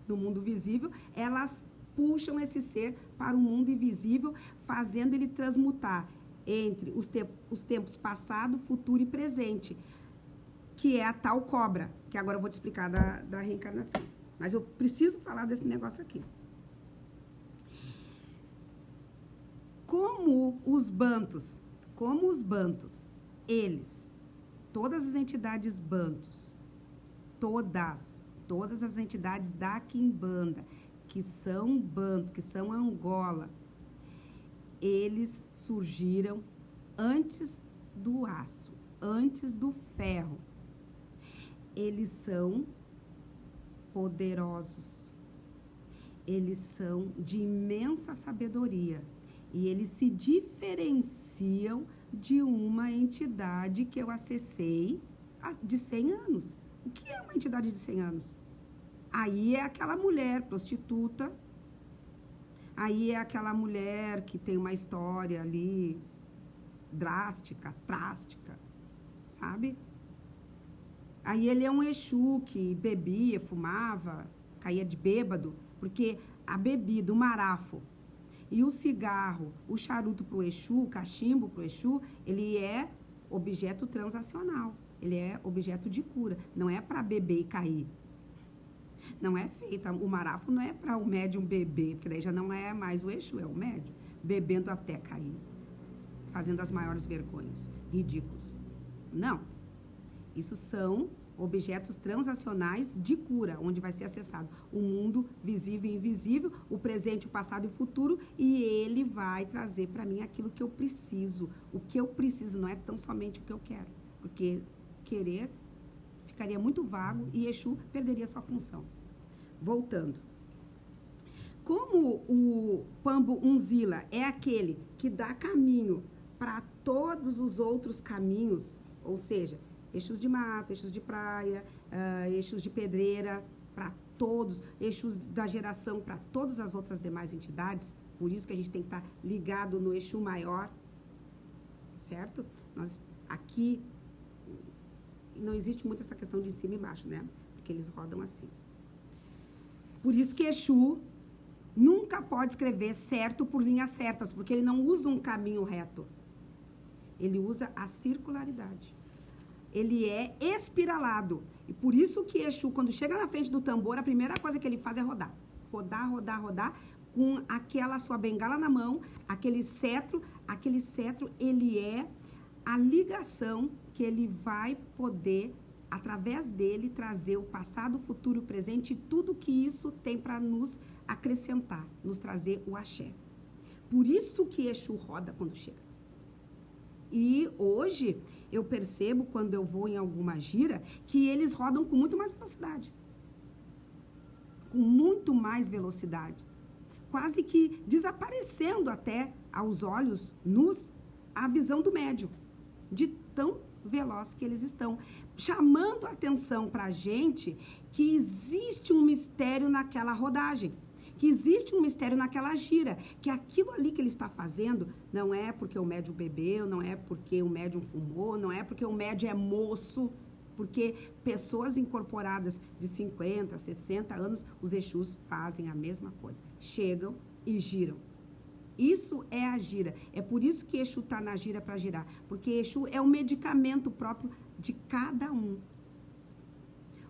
no mundo visível, elas puxam esse ser para o mundo invisível, fazendo ele transmutar entre os tempos passado, futuro e presente, que é a tal cobra, que agora eu vou te explicar da reencarnação. Mas eu preciso falar desse negócio aqui. Como os bantos, eles, todas as entidades bantos, todas as entidades da Quimbanda, que são bantos, que são Angola, eles surgiram antes do aço, antes do ferro. Eles são poderosos, eles são de imensa sabedoria e eles se diferenciam de uma entidade que eu acessei de 100 anos. O que é uma entidade de 100 anos? Aí é aquela mulher prostituta, aí é aquela mulher que tem uma história ali drástica, sabe? Aí ele é um Exu que bebia, fumava, caía de bêbado, porque a bebida, o marafo e o cigarro, o charuto para o Exu, o cachimbo para o Exu, ele é objeto transacional, ele é objeto de cura, não é para beber e cair. Não é feita, o marafo não é para o médium beber, porque daí já não é mais o Exu, é o médium, bebendo até cair, fazendo as maiores vergonhas, ridículos. Não. Isso são objetos transacionais de cura, onde vai ser acessado o mundo visível e invisível, o presente, o passado e o futuro, e ele vai trazer para mim aquilo que eu preciso. O que eu preciso não é tão somente o que eu quero, porque querer ficaria muito vago e Exu perderia sua função. Voltando. Como o Pambo Unzila é aquele que dá caminho para todos os outros caminhos, ou seja, Exus de mato, Exus de praia, Exus de pedreira, para todos, Exus da geração para todas as outras demais entidades por isso que a gente tem que estar ligado no Exu maior, certo? Aqui não existe muito essa questão de cima e baixo, né? Porque eles rodam assim. Por isso que Exu nunca pode escrever certo por linhas certas, porque ele não usa um caminho reto. Ele usa a circularidade. Ele é espiralado. E por isso que Exu, quando chega na frente do tambor, a primeira coisa que ele faz é rodar. Rodar, rodar, rodar, com aquela sua bengala na mão, aquele cetro, ele é a ligação que ele vai poder, através dele, trazer o passado, o futuro, o presente e tudo que isso tem para nos acrescentar, nos trazer o axé. Por isso que Exu roda quando chega. E hoje eu percebo, quando eu vou em alguma gira, que eles rodam com muito mais velocidade. Com muito mais velocidade. Quase que desaparecendo até aos olhos nus a visão do médium. De tão veloz que eles estão. Chamando a atenção para a gente que existe um mistério naquela rodagem. Que existe um mistério naquela gira, que aquilo ali que ele está fazendo não é porque o médium bebeu, não é porque o médium fumou, não é porque o médium é moço, porque pessoas incorporadas de 50, 60 anos, os Exus fazem a mesma coisa. Chegam e giram. Isso é a gira. É por isso que Exu está na gira para girar, porque Exu é o medicamento próprio de cada um.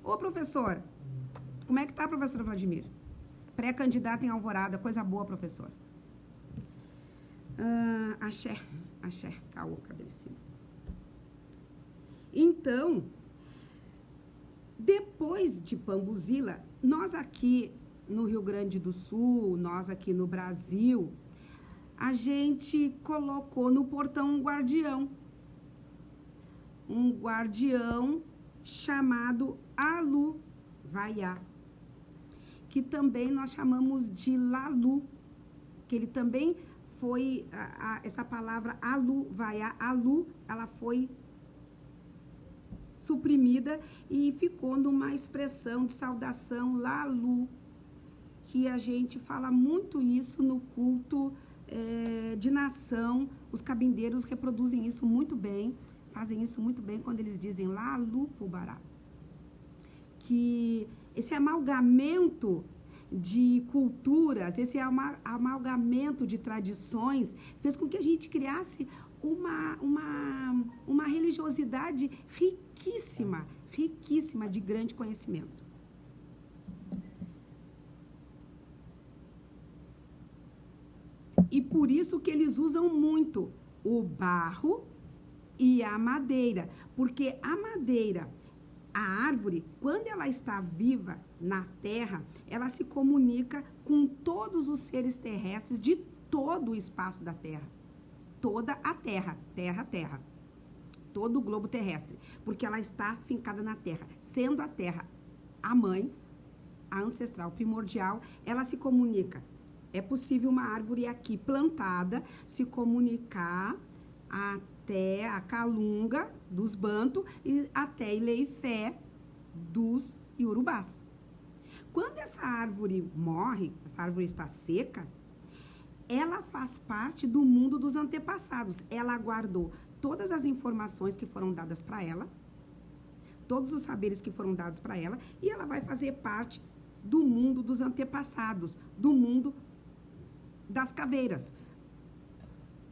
Ô, professor, como é que tá, professor Vladimir? Pré-candidata em Alvorada, coisa boa, professor. Axé, caô, cabecinho. Então, depois de Pambuzila, nós aqui no Rio Grande do Sul, nós aqui no Brasil, a gente colocou no portão um guardião. Um guardião chamado Alu-Vaiá, que também nós chamamos de Lalu, que ele também foi, essa palavra Alu-Vaiá, Alu, ela foi suprimida e ficou numa expressão de saudação, Lalu, que a gente fala muito isso no culto de nação. Os cabindeiros reproduzem isso muito bem, fazem isso muito bem quando eles dizem Lalu Pubará. Que esse amalgamento de culturas, esse amalgamento de tradições fez com que a gente criasse uma religiosidade riquíssima, riquíssima de grande conhecimento. E por isso que eles usam muito o barro e a madeira, porque a madeira, a árvore, quando ela está viva na terra, ela se comunica com todos os seres terrestres de todo o espaço da terra. Toda a terra, terra, todo o globo terrestre, porque ela está fincada na terra. Sendo a terra a mãe, a ancestral primordial, ela se comunica. É possível uma árvore aqui plantada se comunicar até a Calunga dos Banto e até Ileifé dos Iorubás. Quando essa árvore morre, essa árvore está seca, ela faz parte do mundo dos antepassados. Ela guardou todas as informações que foram dadas para ela, todos os saberes que foram dados para ela, e ela vai fazer parte do mundo dos antepassados, do mundo das caveiras.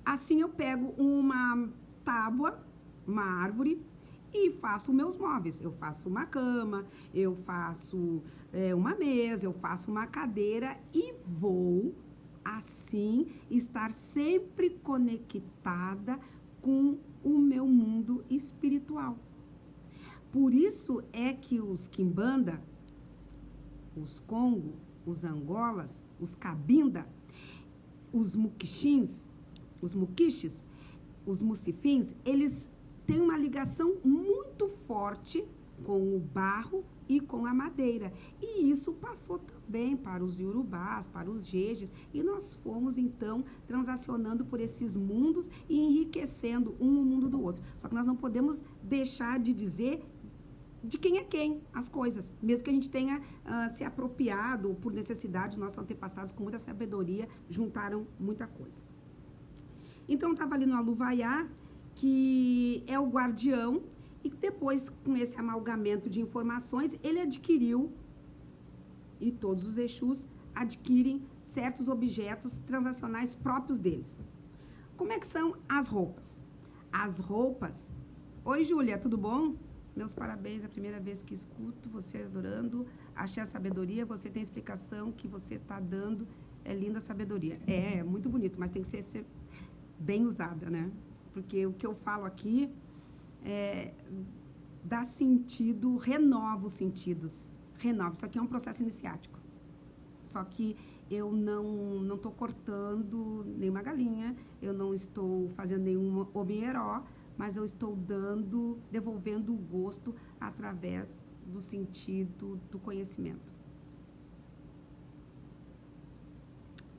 Assim eu pego uma tábua, uma árvore, e faço meus móveis. Eu faço uma cama, eu faço uma mesa, eu faço uma cadeira e vou, assim, estar sempre conectada com o meu mundo espiritual. Por isso é que os quimbanda, os congo, os angolas, os cabinda, os muquixins, os muquiches, os mucifins, eles têm uma ligação muito forte com o barro e com a madeira. E isso passou também para os iorubás, para os jejes, e nós fomos, então, transacionando por esses mundos e enriquecendo um o mundo do outro. Só que nós não podemos deixar de dizer de quem é quem, as coisas. Mesmo que a gente tenha se apropriado por necessidade, nossos antepassados, com muita sabedoria, juntaram muita coisa. Então, estava ali no Aluvaiá, que é o guardião, e depois, com esse amalgamento de informações, ele adquiriu, e todos os Exus adquirem certos objetos transacionais próprios deles. Como é que são as roupas? As roupas... Oi, Júlia, tudo bom? Meus parabéns, é a primeira vez que escuto você adorando, achei a sabedoria, você tem a explicação que você está dando, é linda a sabedoria. É muito bonito, mas tem que ser bem usada, né? Porque o que eu falo aqui dá sentido, renova os sentidos, renova. Isso aqui é um processo iniciático. Só que eu não estou cortando nenhuma galinha, eu não estou fazendo nenhum obieró, mas eu estou devolvendo o gosto através do sentido do conhecimento.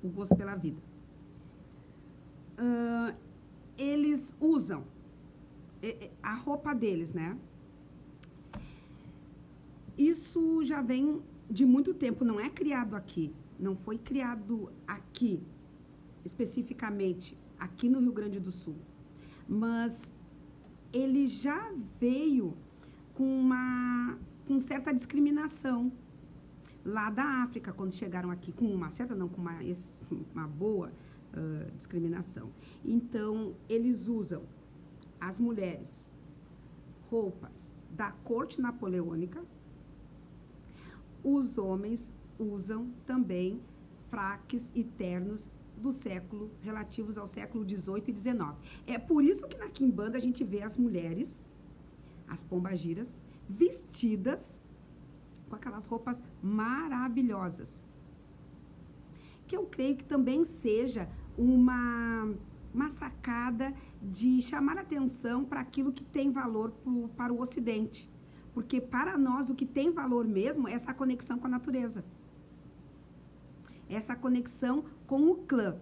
O gosto pela vida. Eles usam a roupa deles, né? Isso já vem de muito tempo, não é criado aqui, não foi criado aqui, especificamente, aqui no Rio Grande do Sul, mas ele já veio com certa discriminação lá da África, quando chegaram aqui, com uma boa discriminação. Então, eles usam, as mulheres, roupas da corte napoleônica. Os homens usam também fraques e ternos do século, relativos ao século XVIII e XIX. É por isso que na quimbanda a gente vê as mulheres, as pombagiras, vestidas com aquelas roupas maravilhosas. Que eu creio que também seja uma sacada de chamar atenção para aquilo que tem valor para o Ocidente. Porque para nós o que tem valor mesmo é essa conexão com a natureza. Essa conexão com o clã.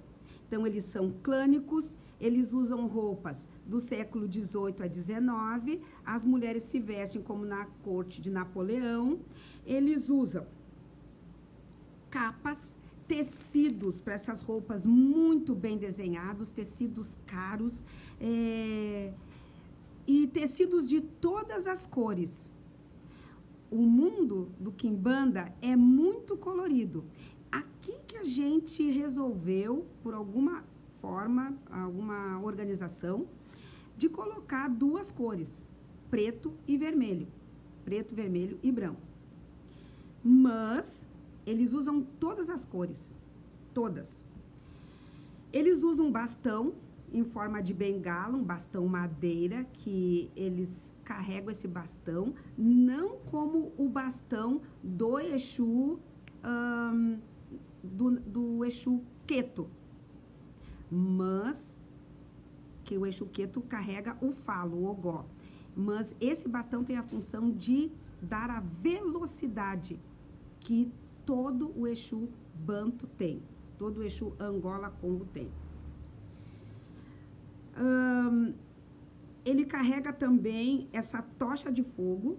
Então, eles são clânicos, eles usam roupas do século XVIII a XIX, as mulheres se vestem como na corte de Napoleão, eles usam capas, tecidos para essas roupas muito bem desenhados, tecidos caros, e tecidos de todas as cores. O mundo do quimbanda é muito colorido. Aqui que a gente resolveu, por alguma forma, alguma organização, de colocar duas cores, preto e vermelho. Preto, vermelho e branco. Mas eles usam todas as cores, todas. Eles usam bastão em forma de bengala, um bastão madeira, que eles carregam esse bastão, não como o bastão do Exu, do Exu Queto, mas que o Exu Queto carrega o falo, o ogó. Mas esse bastão tem a função de dar a velocidade que todo o Exu Banto tem, todo o Exu Angola Congo tem. Ele carrega também essa tocha de fogo.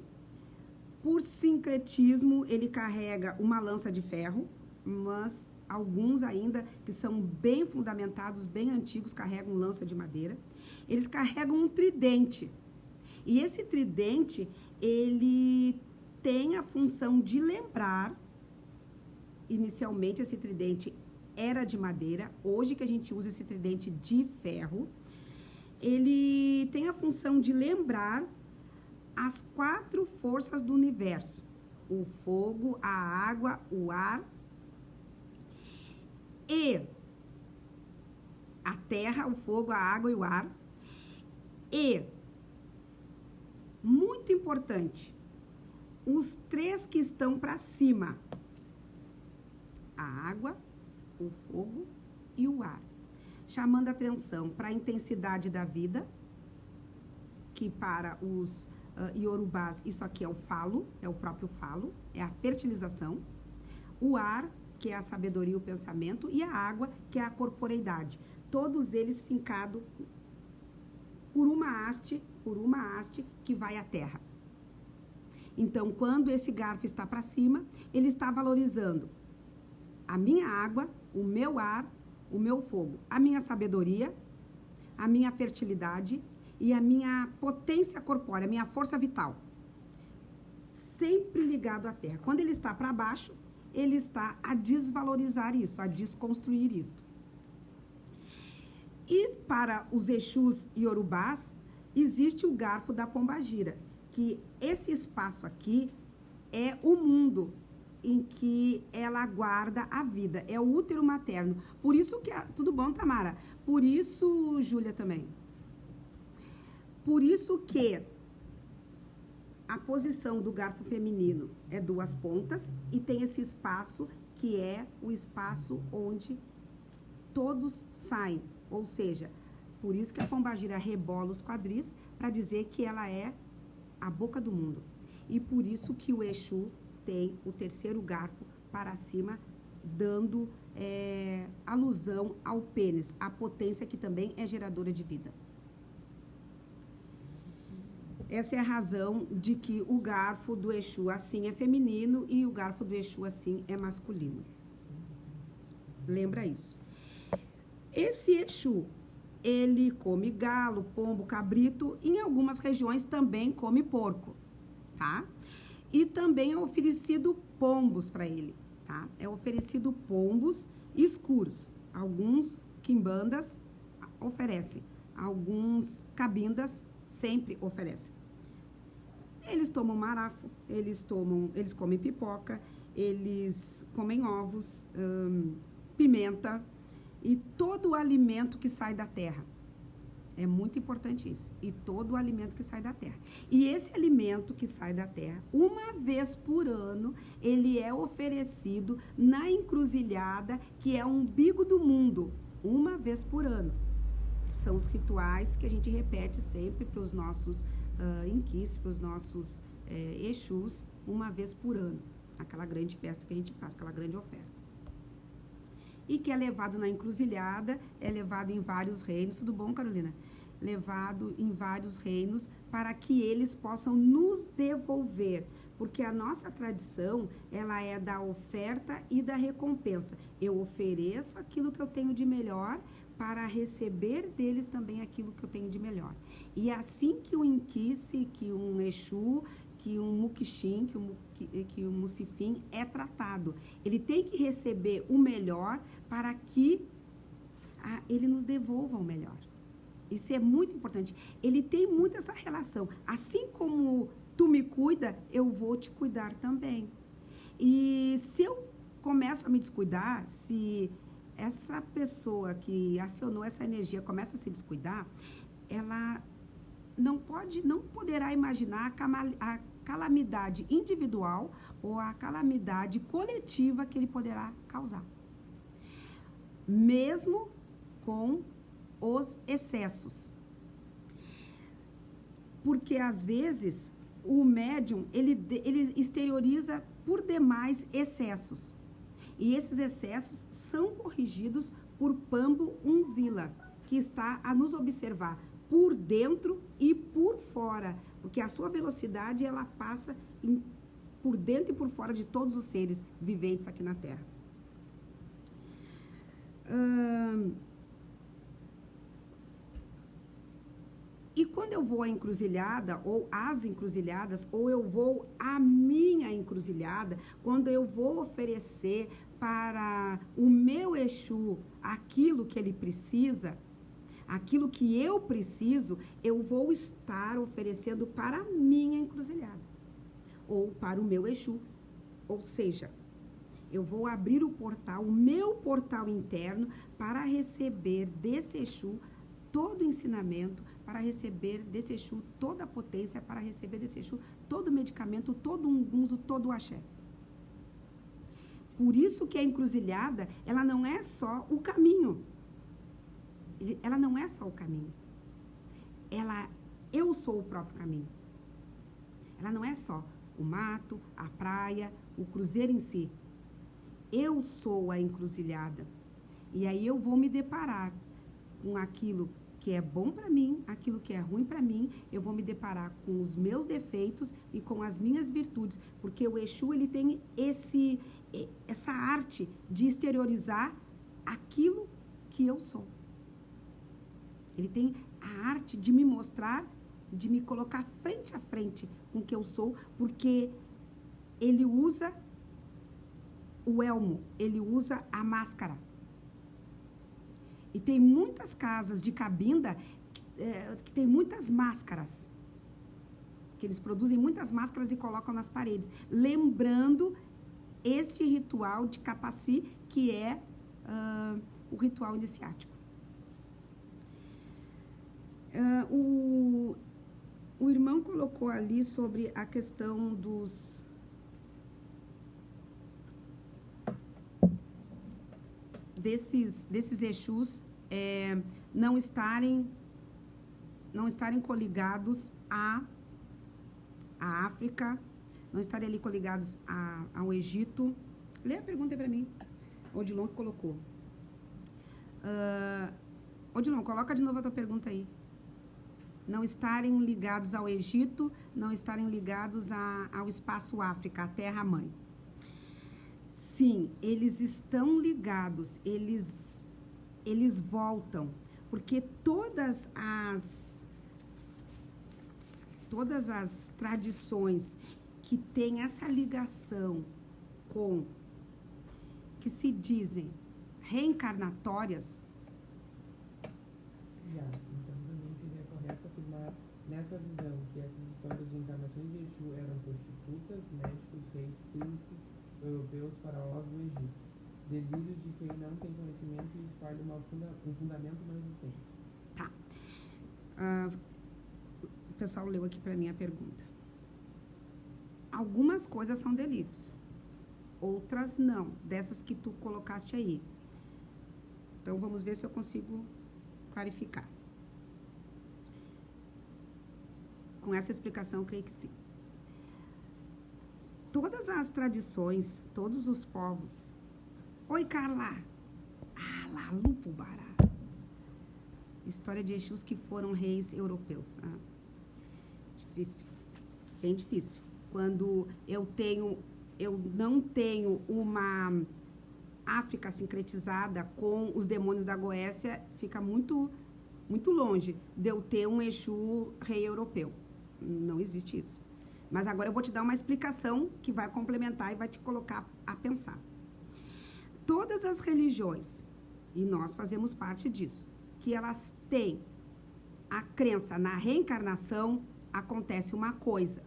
Por sincretismo, ele carrega uma lança de ferro, mas alguns ainda que são bem fundamentados, bem antigos, carregam lança de madeira. Eles carregam um tridente. E esse tridente, ele tem a função de lembrar, inicialmente esse tridente era de madeira, hoje que a gente usa esse tridente de ferro, ele tem a função de lembrar as 4 forças do universo: o fogo, a água, o ar e a terra, o fogo, a água e o ar. E, muito importante, os 3 que estão para cima: a água, o fogo e o ar. Chamando a atenção para a intensidade da vida, que para os iorubás, isso aqui é o falo, é o próprio falo, é a fertilização. O ar, que é a sabedoria e o pensamento, e a água, que é a corporeidade. Todos eles fincados por uma haste que vai à terra. Então, quando esse garfo está para cima, ele está valorizando a minha água, o meu ar, o meu fogo, a minha sabedoria, a minha fertilidade e a minha potência corpórea, a minha força vital. Sempre ligado à terra. Quando ele está para baixo, ele está a desvalorizar isso, a desconstruir isto. E para os Exus e Yorubás, existe o garfo da pombagira, que esse espaço aqui é o mundo em que ela guarda a vida, é o útero materno. Por isso que... Tudo bom, Tamara? Por isso, Júlia também. Por isso que a posição do garfo feminino é 2 pontas e tem esse espaço que é o espaço onde todos saem. Ou seja, por isso que a pombagira rebola os quadris para dizer que ela é a boca do mundo. E por isso que o Exu tem o 3º garfo para cima, dando alusão ao pênis, a potência que também é geradora de vida. Essa é a razão de que o garfo do Exu assim é feminino e o garfo do Exu assim é masculino. Lembra isso. Esse Exu, ele come galo, pombo, cabrito, em algumas regiões também come porco, tá? E também é oferecido pombos para ele, tá? É oferecido pombos escuros. Alguns quimbandas oferecem, alguns cabindas sempre oferecem. Eles tomam marafo, eles comem pipoca, eles comem ovos, pimenta e todo o alimento que sai da terra. É muito importante isso. E todo o alimento que sai da terra. E esse alimento que sai da terra, uma vez por ano, ele é oferecido na encruzilhada, que é o umbigo do mundo, uma vez por ano. São os rituais que a gente repete sempre para os nossos inquis, para os nossos Exus, uma vez por ano. Aquela grande festa que a gente faz, aquela grande oferta. E que é levado na encruzilhada, é levado em vários reinos. Tudo bom, Carolina? Levado em vários reinos para que eles possam nos devolver. Porque a nossa tradição, ela é da oferta e da recompensa. Eu ofereço aquilo que eu tenho de melhor para receber deles também aquilo que eu tenho de melhor. E assim que um inquice, que um Exu, que um Muquixim, que um Mucifim é tratado. Ele tem que receber o melhor para que ele nos devolva o melhor. Isso é muito importante. Ele tem muito essa relação. Assim como tu me cuida, eu vou te cuidar também. E se eu começo a me descuidar, se essa pessoa que acionou essa energia começa a se descuidar, ela não poderá imaginar a calamidade individual ou a calamidade coletiva que ele poderá causar. Mesmo com os excessos. Porque, às vezes, o médium, ele exterioriza por demais excessos. E esses excessos são corrigidos por Pambo Unzila, que está a nos observar por dentro e por fora, porque a sua velocidade, ela passa por dentro e por fora de todos os seres viventes aqui na Terra. E quando eu vou à encruzilhada, ou às encruzilhadas, ou eu vou à minha encruzilhada, quando eu vou oferecer para o meu Exu aquilo que ele precisa, aquilo que eu preciso, eu vou estar oferecendo para a minha encruzilhada, ou para o meu Exu. Ou seja, eu vou abrir o portal, o meu portal interno, para receber desse Exu todo o ensinamento, para receber desse Exu toda a potência, para receber desse Exu todo o medicamento, todo o ungunzo, todo o axé. Por isso que a encruzilhada, ela não é só o caminho. Ela não é só o caminho. Eu sou o próprio caminho. Ela não é só o mato, a praia, o cruzeiro em si. Eu sou a encruzilhada. E aí eu vou me deparar com aquilo que é bom para mim, aquilo que é ruim para mim, eu vou me deparar com os meus defeitos e com as minhas virtudes, porque o Exu, ele tem essa arte de exteriorizar aquilo que eu sou. Ele tem a arte de me mostrar, de me colocar frente a frente com o que eu sou, porque ele usa o elmo, ele usa a máscara. E tem muitas casas de cabinda que tem muitas máscaras. Que eles produzem muitas máscaras e colocam nas paredes. Lembrando este ritual de Capaci, que é o ritual iniciático. O irmão colocou ali sobre a questão desses Exus não estarem coligados à África, não estarem ali coligados ao Egito. Lê a pergunta aí para mim. Odilon que colocou. Odilon, coloca de novo a tua pergunta aí. Não estarem ligados ao Egito, não estarem ligados ao espaço África, à Terra-mãe. Sim, eles estão ligados, eles voltam, porque todas as tradições que têm essa ligação com, que se dizem reencarnatórias. Então também seria correto afirmar nessa visão que essas histórias de encarnações de Exu eram prostitutas, médicos, reis, príncipes, europeus, faraós do Egito. Delírios de quem não tem conhecimento e espalha um fundamento não existente. Tá. O pessoal leu aqui para mim a pergunta. Algumas coisas são delírios, outras não, dessas que tu colocaste aí. Então, vamos ver se eu consigo clarificar. Com essa explicação, eu creio que sim. Todas as tradições, todos os povos. Oi, Carla. Lalupubará. História de Exus que foram reis europeus. Difícil. Bem difícil. Quando eu não tenho uma África sincretizada com os demônios da Goécia, fica muito, muito longe de eu ter um Exu rei europeu. Não existe isso. Mas agora eu vou te dar uma explicação que vai complementar e vai te colocar a pensar. Todas as religiões, e nós fazemos parte disso, que elas têm a crença na reencarnação, acontece uma coisa.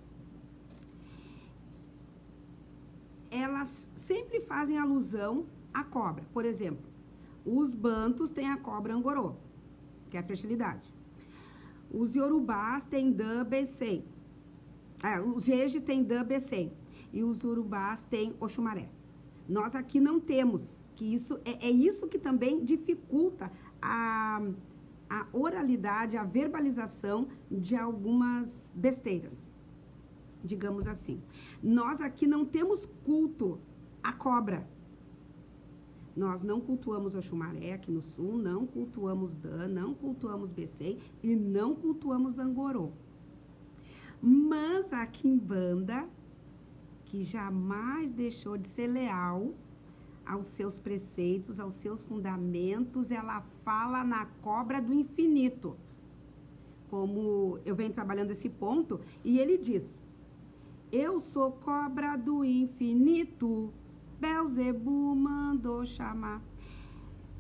Elas sempre fazem alusão à cobra. Por exemplo, os bantus têm a cobra angorô, que é a fertilidade. Os iorubás têm Dan Becém. Os Jeje têm Dan Becém. E os urubás têm Oxumaré. Nós aqui não temos, que isso é isso que também dificulta a oralidade, a verbalização de algumas besteiras, digamos assim. Nós aqui não temos culto à cobra. Nós não cultuamos Oxumaré aqui no sul, não cultuamos Dan, não cultuamos Becém e não cultuamos Angorô. Mas a Quimbanda, que jamais deixou de ser leal aos seus preceitos, aos seus fundamentos, ela fala na cobra do infinito. Como eu venho trabalhando esse ponto, e ele diz: eu sou cobra do infinito, Belzebu mandou chamar.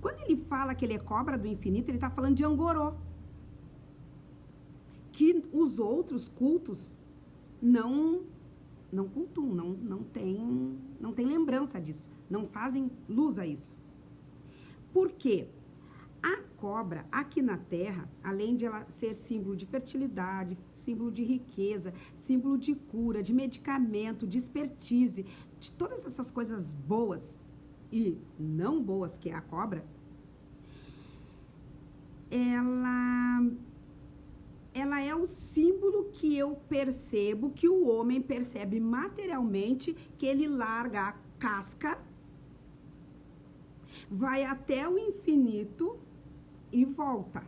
Quando ele fala que ele é cobra do infinito, ele está falando de Angorô. Que os outros cultos não cultuam, não tem lembrança disso, não fazem luz a isso. Por quê? A cobra, aqui na Terra, além de ela ser símbolo de fertilidade, símbolo de riqueza, símbolo de cura, de medicamento, de expertise, de todas essas coisas boas e não boas que é a cobra, ela é o símbolo que eu percebo, que o homem percebe materialmente, que ele larga a casca, vai até o infinito e volta.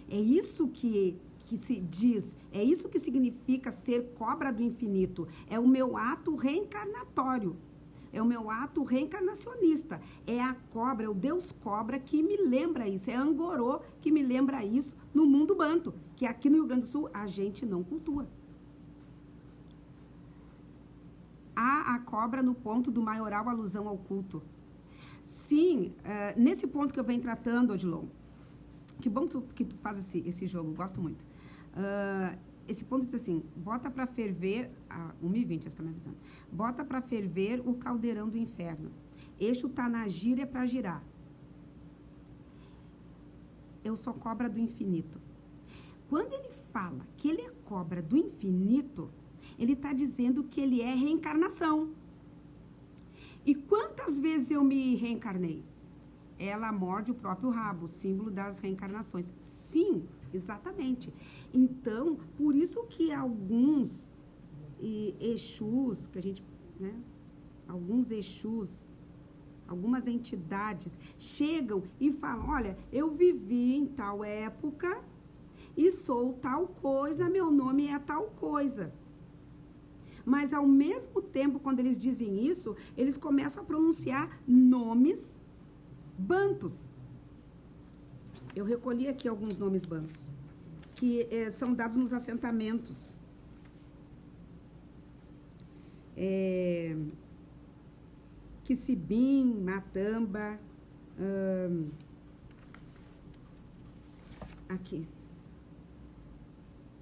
É isso que se diz, é isso que significa ser cobra do infinito. É o meu ato reencarnatório. É o meu ato reencarnacionista. É a cobra, é o Deus cobra que me lembra isso. É Angorô que me lembra isso no mundo banto, que aqui no Rio Grande do Sul a gente não cultua. Há a cobra no ponto do maioral alusão ao culto. Sim, nesse ponto que eu venho tratando, Odilon, que bom que tu faz esse jogo, gosto muito. Esse ponto diz assim, bota para ferver, 1h20, você está me avisando, bota para ferver o caldeirão do inferno. Eixo tá na gira é para girar. Eu sou cobra do infinito. Quando ele fala que ele é cobra do infinito, ele está dizendo que ele é reencarnação. E quantas vezes eu me reencarnei? Ela morde o próprio rabo, símbolo das reencarnações. Sim, exatamente. Então, por isso que alguns Exus, que a gente, né, alguns Exus, algumas entidades chegam e falam, olha, eu vivi em tal época e sou tal coisa, meu nome é tal coisa. Mas, ao mesmo tempo, quando eles dizem isso, eles começam a pronunciar nomes bantos. Eu recolhi aqui alguns nomes bantos, que são dados nos assentamentos. Quissibim, Matamba, aqui,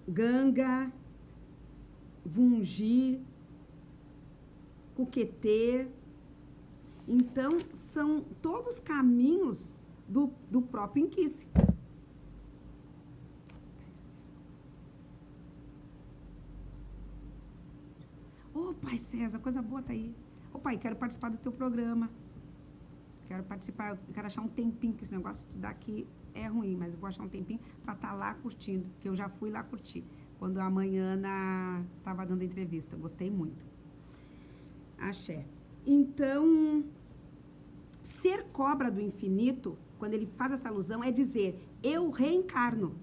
Ganga, Vungi, Cuquetê. Então, são todos caminhos do próprio Inquice. Ô, Pai César, coisa boa tá aí. Ô, Pai, quero participar do teu programa. Quero participar, quero achar um tempinho, que esse negócio de estudar aqui é ruim, mas eu vou achar um tempinho para estar lá curtindo, que eu já fui lá curtir, quando a Ana estava dando entrevista. Gostei muito. Axé. Então, ser cobra do infinito, quando ele faz essa alusão, é dizer, eu reencarno.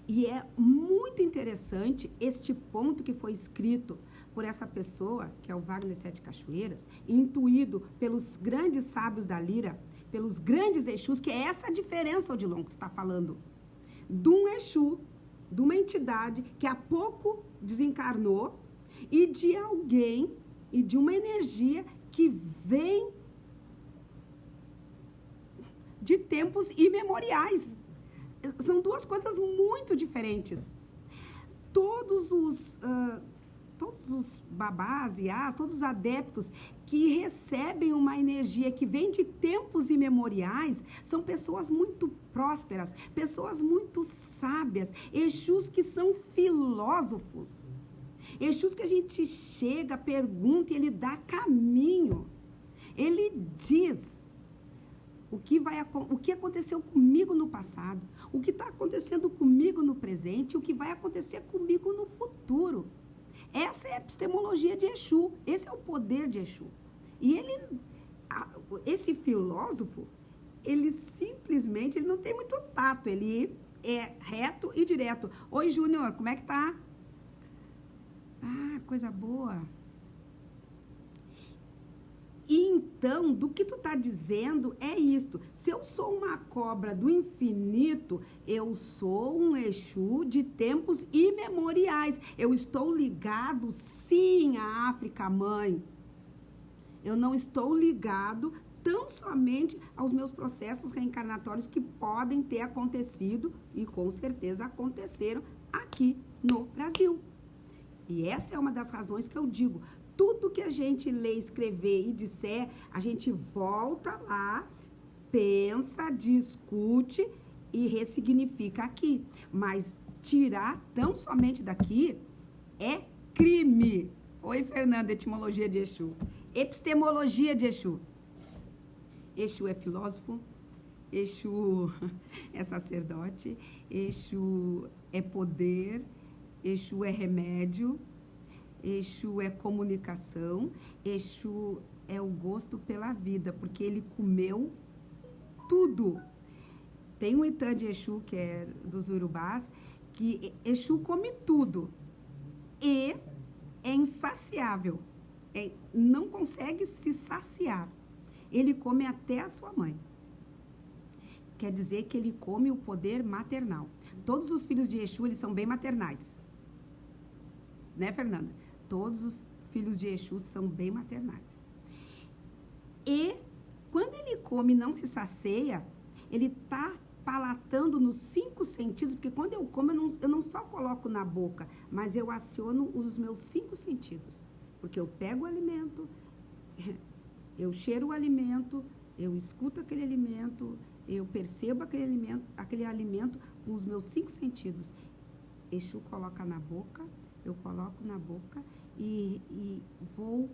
E é muito interessante este ponto que foi escrito por essa pessoa, que é o Wagner Sete Cachoeiras, intuído pelos grandes sábios da Lira, pelos grandes Exus, que é essa a diferença, Odilon, que tu está falando, de um Exu, de uma entidade que há pouco desencarnou, e de alguém, e de uma energia que vem de tempos imemoriais. São duas coisas muito diferentes. Todos os babás e todos os adeptos que recebem uma energia que vem de tempos imemoriais, são pessoas muito prósperas, pessoas muito sábias, Exus que são filósofos, Exus que a gente chega, pergunta e ele dá caminho. Ele diz o que aconteceu comigo no passado, o que está acontecendo comigo no presente, o que vai acontecer comigo no futuro. Essa é a epistemologia de Exu, esse é o poder de Exu. E esse filósofo, ele simplesmente, ele não tem muito tato, ele é reto e direto. Oi, Júnior, como é que tá? Coisa boa. Então, do que tu tá dizendo é isto. Se eu sou uma cobra do infinito, eu sou um Exu de tempos imemoriais. Eu estou ligado, sim, à África Mãe. Eu não estou ligado tão somente aos meus processos reencarnatórios que podem ter acontecido e com certeza aconteceram aqui no Brasil. E essa é uma das razões que eu digo, tudo que a gente lê, escrever e disser, a gente volta lá, pensa, discute e ressignifica aqui. Mas tirar tão somente daqui é crime. Oi, Fernanda, etimologia de Exu. Epistemologia de Exu. Exu é filósofo, Exu é sacerdote, Exu é poder, Exu é remédio, Exu é comunicação, Exu é o gosto pela vida, porque ele comeu tudo. Tem um Itã de Exu, que é dos Urubás, que Exu come tudo e é insaciável. Não consegue se saciar. Ele come até a sua mãe. Quer dizer que ele come o poder maternal. Todos os filhos de Exu, eles são bem maternais. Né, Fernanda? Todos os filhos de Exu são bem maternais. E quando ele come e não se sacia, ele está palatando nos 5 sentidos, porque quando eu como, eu não só coloco na boca, mas eu aciono os meus 5 sentidos. Porque eu pego o alimento, eu cheiro o alimento, eu escuto aquele alimento, eu percebo aquele alimento com os meus 5 sentidos. Exu coloca na boca, eu coloco na boca e vou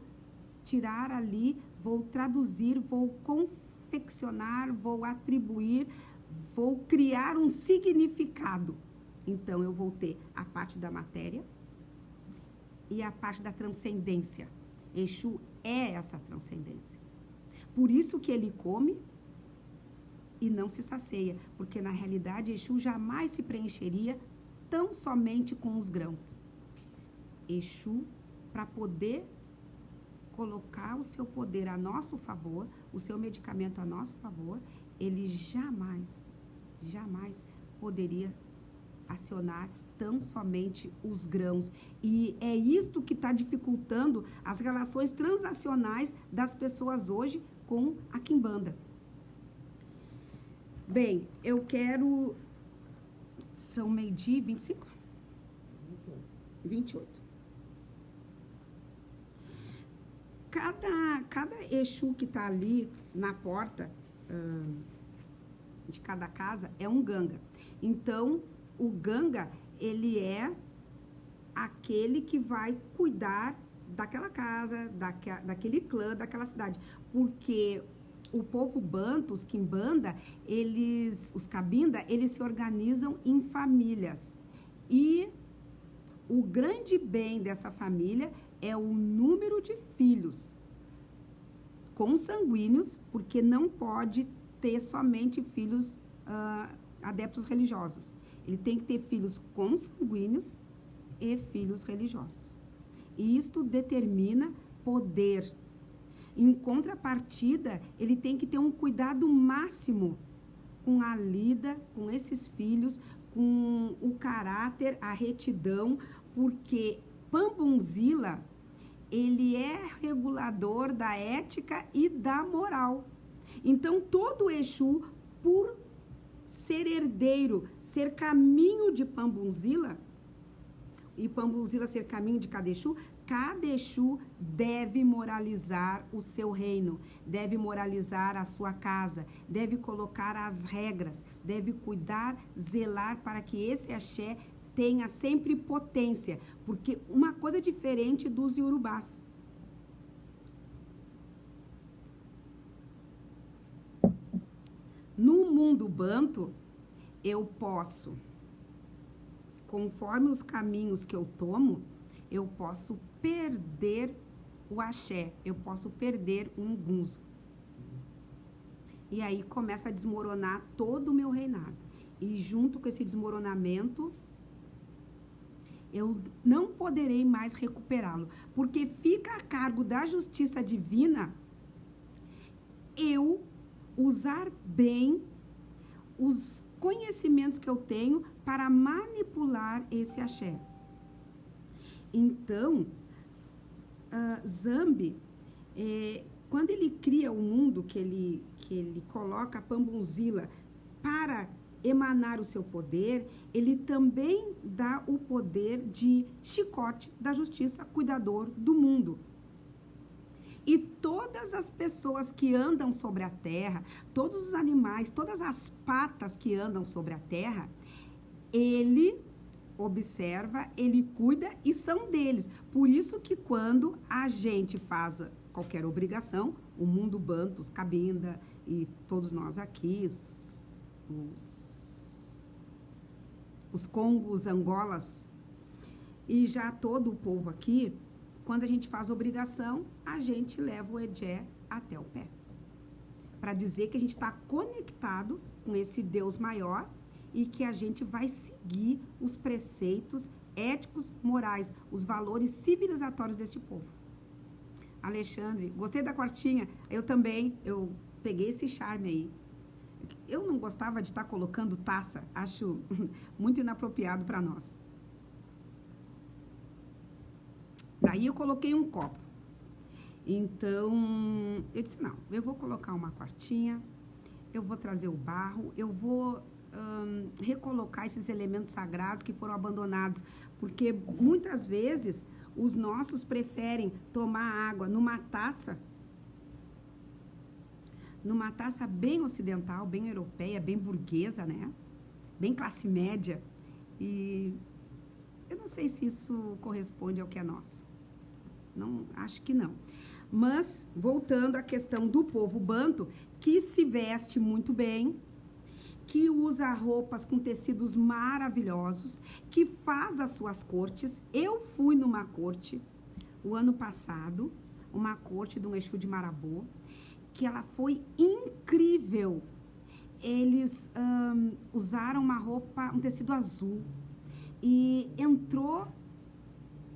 tirar ali, vou traduzir, vou confeccionar, vou atribuir, vou criar um significado. Então, eu vou ter a parte da matéria e a parte da transcendência. Exu é essa transcendência. Por isso que ele come e não se sacia, porque na realidade Exu jamais se preencheria tão somente com os grãos. Exu, para poder colocar o seu poder a nosso favor, o seu medicamento a nosso favor, ele jamais poderia acionar tão somente os grãos. E é isto que está dificultando as relações transacionais das pessoas hoje com a quimbanda. Bem, eu quero... São 12:25? 28. Cada Exu que está ali na porta de cada casa é um ganga. Então, o ganga, ele é aquele que vai cuidar daquela casa, daquele clã, daquela cidade. Porque o povo banto, os quimbanda, os cabinda, eles se organizam em famílias. E o grande bem dessa família é o número de filhos consanguíneos, porque não pode ter somente filhos adeptos religiosos. Ele tem que ter filhos consanguíneos e filhos religiosos. E isto determina poder. Em contrapartida, ele tem que ter um cuidado máximo com a lida, com esses filhos, com o caráter, a retidão, porque Pambunzila, ele é regulador da ética e da moral. Então, todo Exu, por ser herdeiro, ser caminho de Pambunzila, e Pambunzila ser caminho de cada Exu deve moralizar o seu reino, deve moralizar a sua casa, deve colocar as regras, deve cuidar, zelar para que esse axé tenha sempre potência, porque uma coisa diferente dos iorubás. No mundo banto, eu posso, conforme os caminhos que eu tomo, eu posso perder o axé, eu posso perder um gunzo. E aí começa a desmoronar todo o meu reinado. E junto com esse desmoronamento, eu não poderei mais recuperá-lo, porque fica a cargo da justiça divina eu usar bem os conhecimentos que eu tenho para manipular esse axé. Então, Zambi, quando ele cria o mundo, que ele coloca a Pambunzila para emanar o seu poder, ele também dá o poder de chicote da justiça, cuidador do mundo. E todas as pessoas que andam sobre a terra, todos os animais, todas as patas que andam sobre a terra, ele observa, ele cuida e são deles. Por isso que quando a gente faz qualquer obrigação, o mundo banto, os cabinda e todos nós aqui, os congos, angolas e já todo o povo aqui, quando a gente faz obrigação, a gente leva o Ejé até o pé. para dizer que a gente está conectado com esse Deus maior e que a gente vai seguir os preceitos éticos, morais, os valores civilizatórios deste povo. Alexandre, gostei da quartinha. Eu também, eu peguei esse charme aí. Eu não gostava de estar colocando taça, acho muito inapropriado para nós. Daí eu coloquei um copo. Então, eu disse, não, eu vou colocar uma quartinha, eu vou trazer o barro, eu vou recolocar esses elementos sagrados que foram abandonados, porque muitas vezes os nossos preferem tomar água numa taça bem ocidental, bem europeia, bem burguesa, né? Bem classe média. E eu não sei se isso corresponde ao que é nosso. Não, acho que não. Mas, voltando à questão do povo banto, que se veste muito bem, que usa roupas com tecidos maravilhosos, que faz as suas cortes. Eu fui numa corte, o ano passado, uma corte de um Exu de Marabô, que ela foi incrível. Eles usaram uma roupa, um tecido azul, e entrou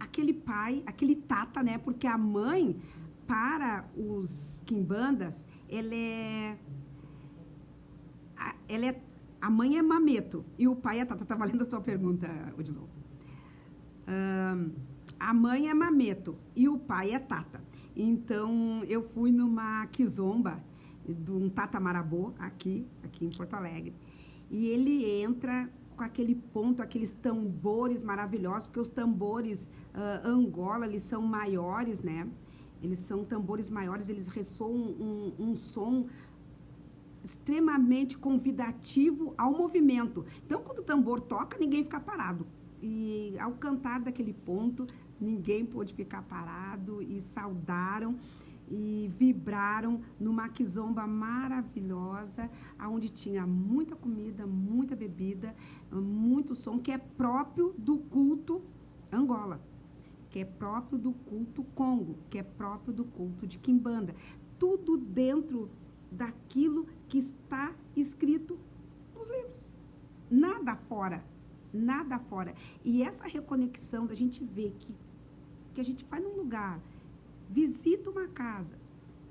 aquele pai, aquele tata, né? Porque a mãe, para os quimbandas, a mãe é mameto e o pai é tata. Tá valendo a tua pergunta, Odilon. A mãe é mameto e o pai é tata. Então, eu fui numa kizomba de um tata marabô aqui em Porto Alegre. E ele entra com aquele ponto, aqueles tambores maravilhosos, porque os tambores Angola, eles são maiores, né? Eles são tambores maiores, eles ressoam um som extremamente convidativo ao movimento. Então, quando o tambor toca, ninguém fica parado. E ao cantar daquele ponto, ninguém pôde ficar parado e saudaram e vibraram numa kizomba maravilhosa, onde tinha muita comida, muita bebida, muito som, que é próprio do culto Angola, que é próprio do culto Congo, que é próprio do culto de Quimbanda. Tudo dentro daquilo que está escrito nos livros. Nada fora. Nada fora. E essa reconexão da gente ver que a gente vai num lugar, visita uma casa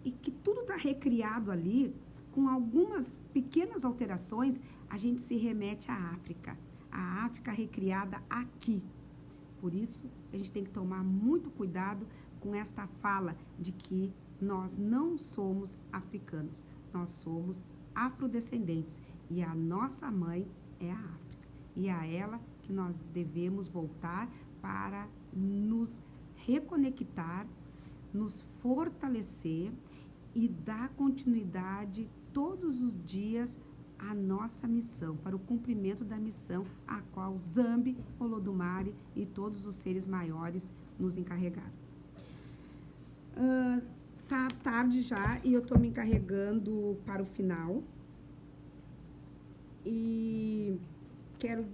e que tudo está recriado ali, com algumas pequenas alterações, a gente se remete à África. A África recriada aqui. Por isso, a gente tem que tomar muito cuidado com esta fala de que nós não somos africanos, nós somos afrodescendentes e a nossa mãe é a África. E é a ela que nós devemos voltar para nos reconectar, nos fortalecer e dar continuidade todos os dias à nossa missão, para o cumprimento da missão a qual Zambi, Olodumare e todos os seres maiores nos encarregaram. Tá tarde já e eu estou me encarregando para o final. E quero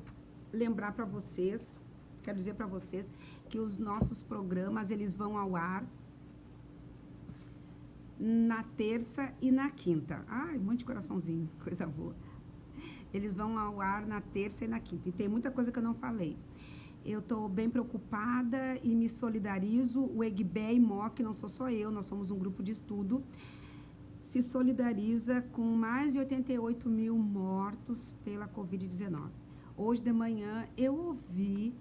lembrar para vocês, quero dizer para vocês que os nossos programas, eles vão ao ar na terça e na quinta. Ai, um monte de coraçãozinho, coisa boa. Eles vão ao ar na terça e na quinta. E tem muita coisa que eu não falei. Eu estou bem preocupada e me solidarizo. O Egbé e MOC, não sou só eu, nós somos um grupo de estudo, se solidariza com mais de 88 mil mortos pela Covid-19. Hoje de manhã eu ouvi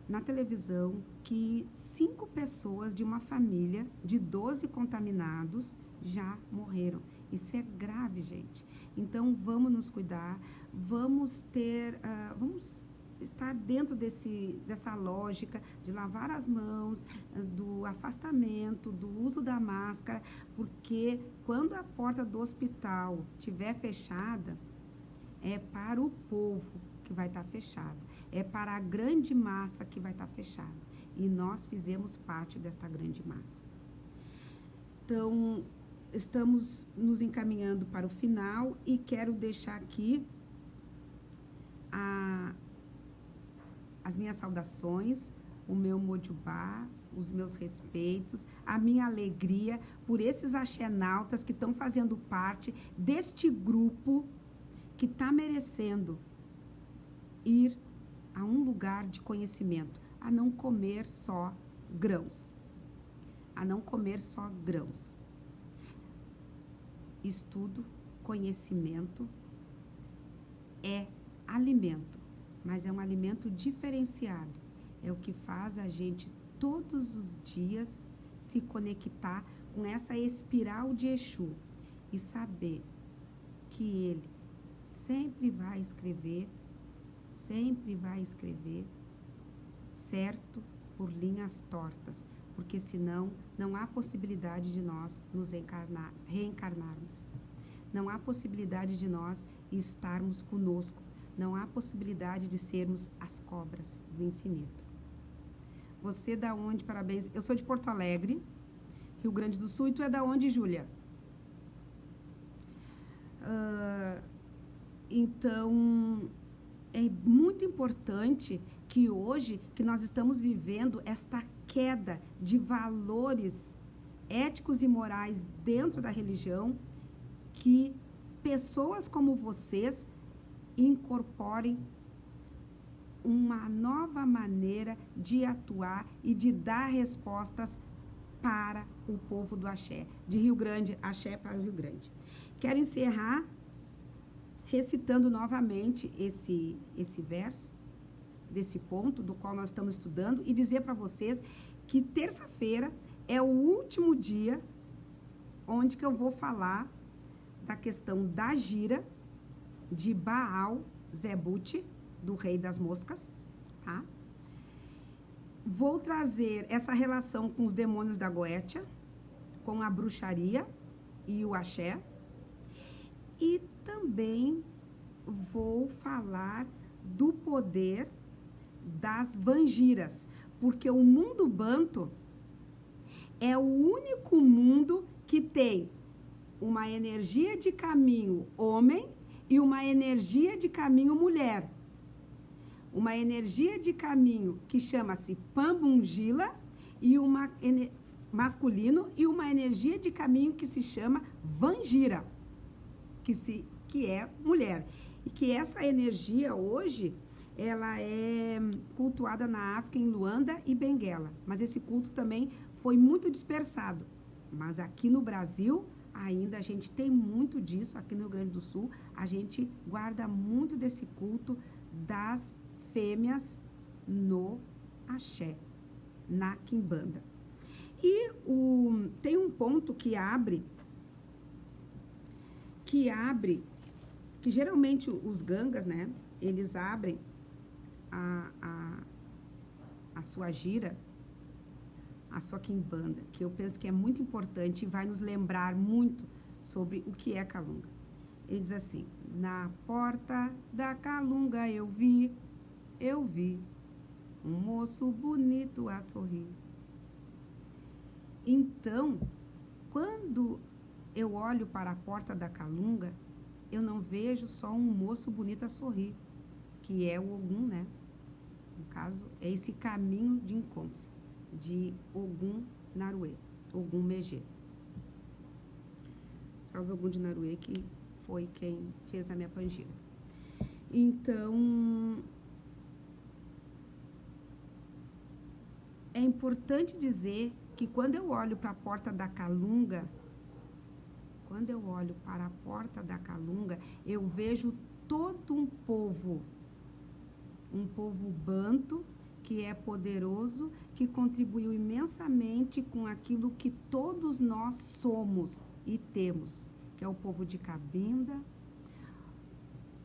na televisão que 5 pessoas de uma família de 12 contaminados já morreram. Isso é grave, gente. Então, vamos nos cuidar, vamos estar dentro dessa lógica de lavar as mãos, do afastamento, do uso da máscara, porque quando a porta do hospital estiver fechada, é para o povo que vai estar fechada, é para a grande massa que vai estar fechada. E nós fizemos parte desta grande massa. Então, estamos nos encaminhando para o final e quero deixar aqui as minhas saudações o meu mojubá, os meus respeitos, a minha alegria por esses axenautas que estão fazendo parte deste grupo que está merecendo ir a um lugar de conhecimento, a não comer só grãos. A não comer só grãos. Estudo, conhecimento é alimento, mas é um alimento diferenciado. É o que faz a gente todos os dias se conectar com essa espiral de Exu e saber que ele sempre vai escrever certo por linhas tortas, porque senão não há possibilidade de nós nos reencarnarmos. Não há possibilidade de nós estarmos conosco. Não há possibilidade de sermos as cobras do infinito. Você da onde? Parabéns. Eu sou de Porto Alegre, Rio Grande do Sul. E tu é da onde, Júlia? Então, é muito importante que hoje, que nós estamos vivendo esta queda de valores éticos e morais dentro da religião, que pessoas como vocês incorporem uma nova maneira de atuar e de dar respostas para o povo do axé, de Rio Grande, axé para o Rio Grande. Quero encerrar recitando novamente esse verso, desse ponto do qual nós estamos estudando, e dizer para vocês que terça-feira é o último dia onde que eu vou falar da questão da gira de Baal Zebut, do Rei das Moscas, tá? Vou trazer essa relação com os demônios da Goétia, com a bruxaria e o axé, e também vou falar do poder das vangiras, porque o mundo banto é o único mundo que tem uma energia de caminho homem e uma energia de caminho mulher. Uma energia de caminho que chama-se Pambungila e uma masculino, e uma energia de caminho que se chama Vangira, que é mulher. E que essa energia hoje, ela é cultuada na África, em Luanda e Benguela. Mas esse culto também foi muito dispersado. Mas aqui no Brasil, ainda a gente tem muito disso. Aqui no Rio Grande do Sul, a gente guarda muito desse culto das fêmeas no axé, na quimbanda. E tem um ponto que geralmente os gangas, né, eles abrem a sua gira, a sua quimbanda, que eu penso que é muito importante e vai nos lembrar muito sobre o que é Calunga. Ele diz assim: na porta da Calunga eu vi um moço bonito a sorrir. Então, quando eu olho para a porta da Calunga, eu não vejo só um moço bonito a sorrir, que é o Ogum, né? No caso, é esse caminho de Incôncia, de Ogum Naruê, Ogum Megê. Salve Ogum de Naruê, que foi quem fez a minha pangira. Então, é importante dizer que quando eu olho para a porta da Calunga, eu vejo todo um povo banto, que é poderoso, que contribuiu imensamente com aquilo que todos nós somos e temos, que é o povo de Cabinda,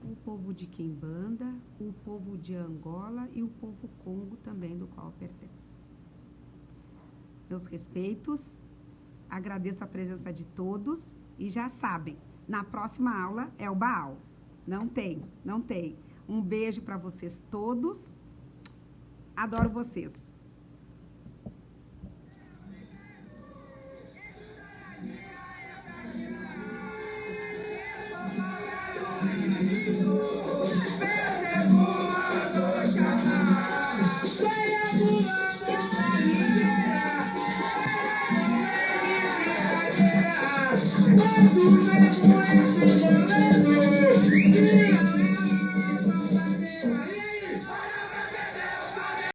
o povo de Quimbanda, o povo de Angola e o povo Congo também, do qual eu pertenço. Meus respeitos, agradeço a presença de todos e já sabem, na próxima aula é o Baal. Não tem. Um beijo para vocês todos. Adoro vocês. Belzebu mandou chamar. Aleluia.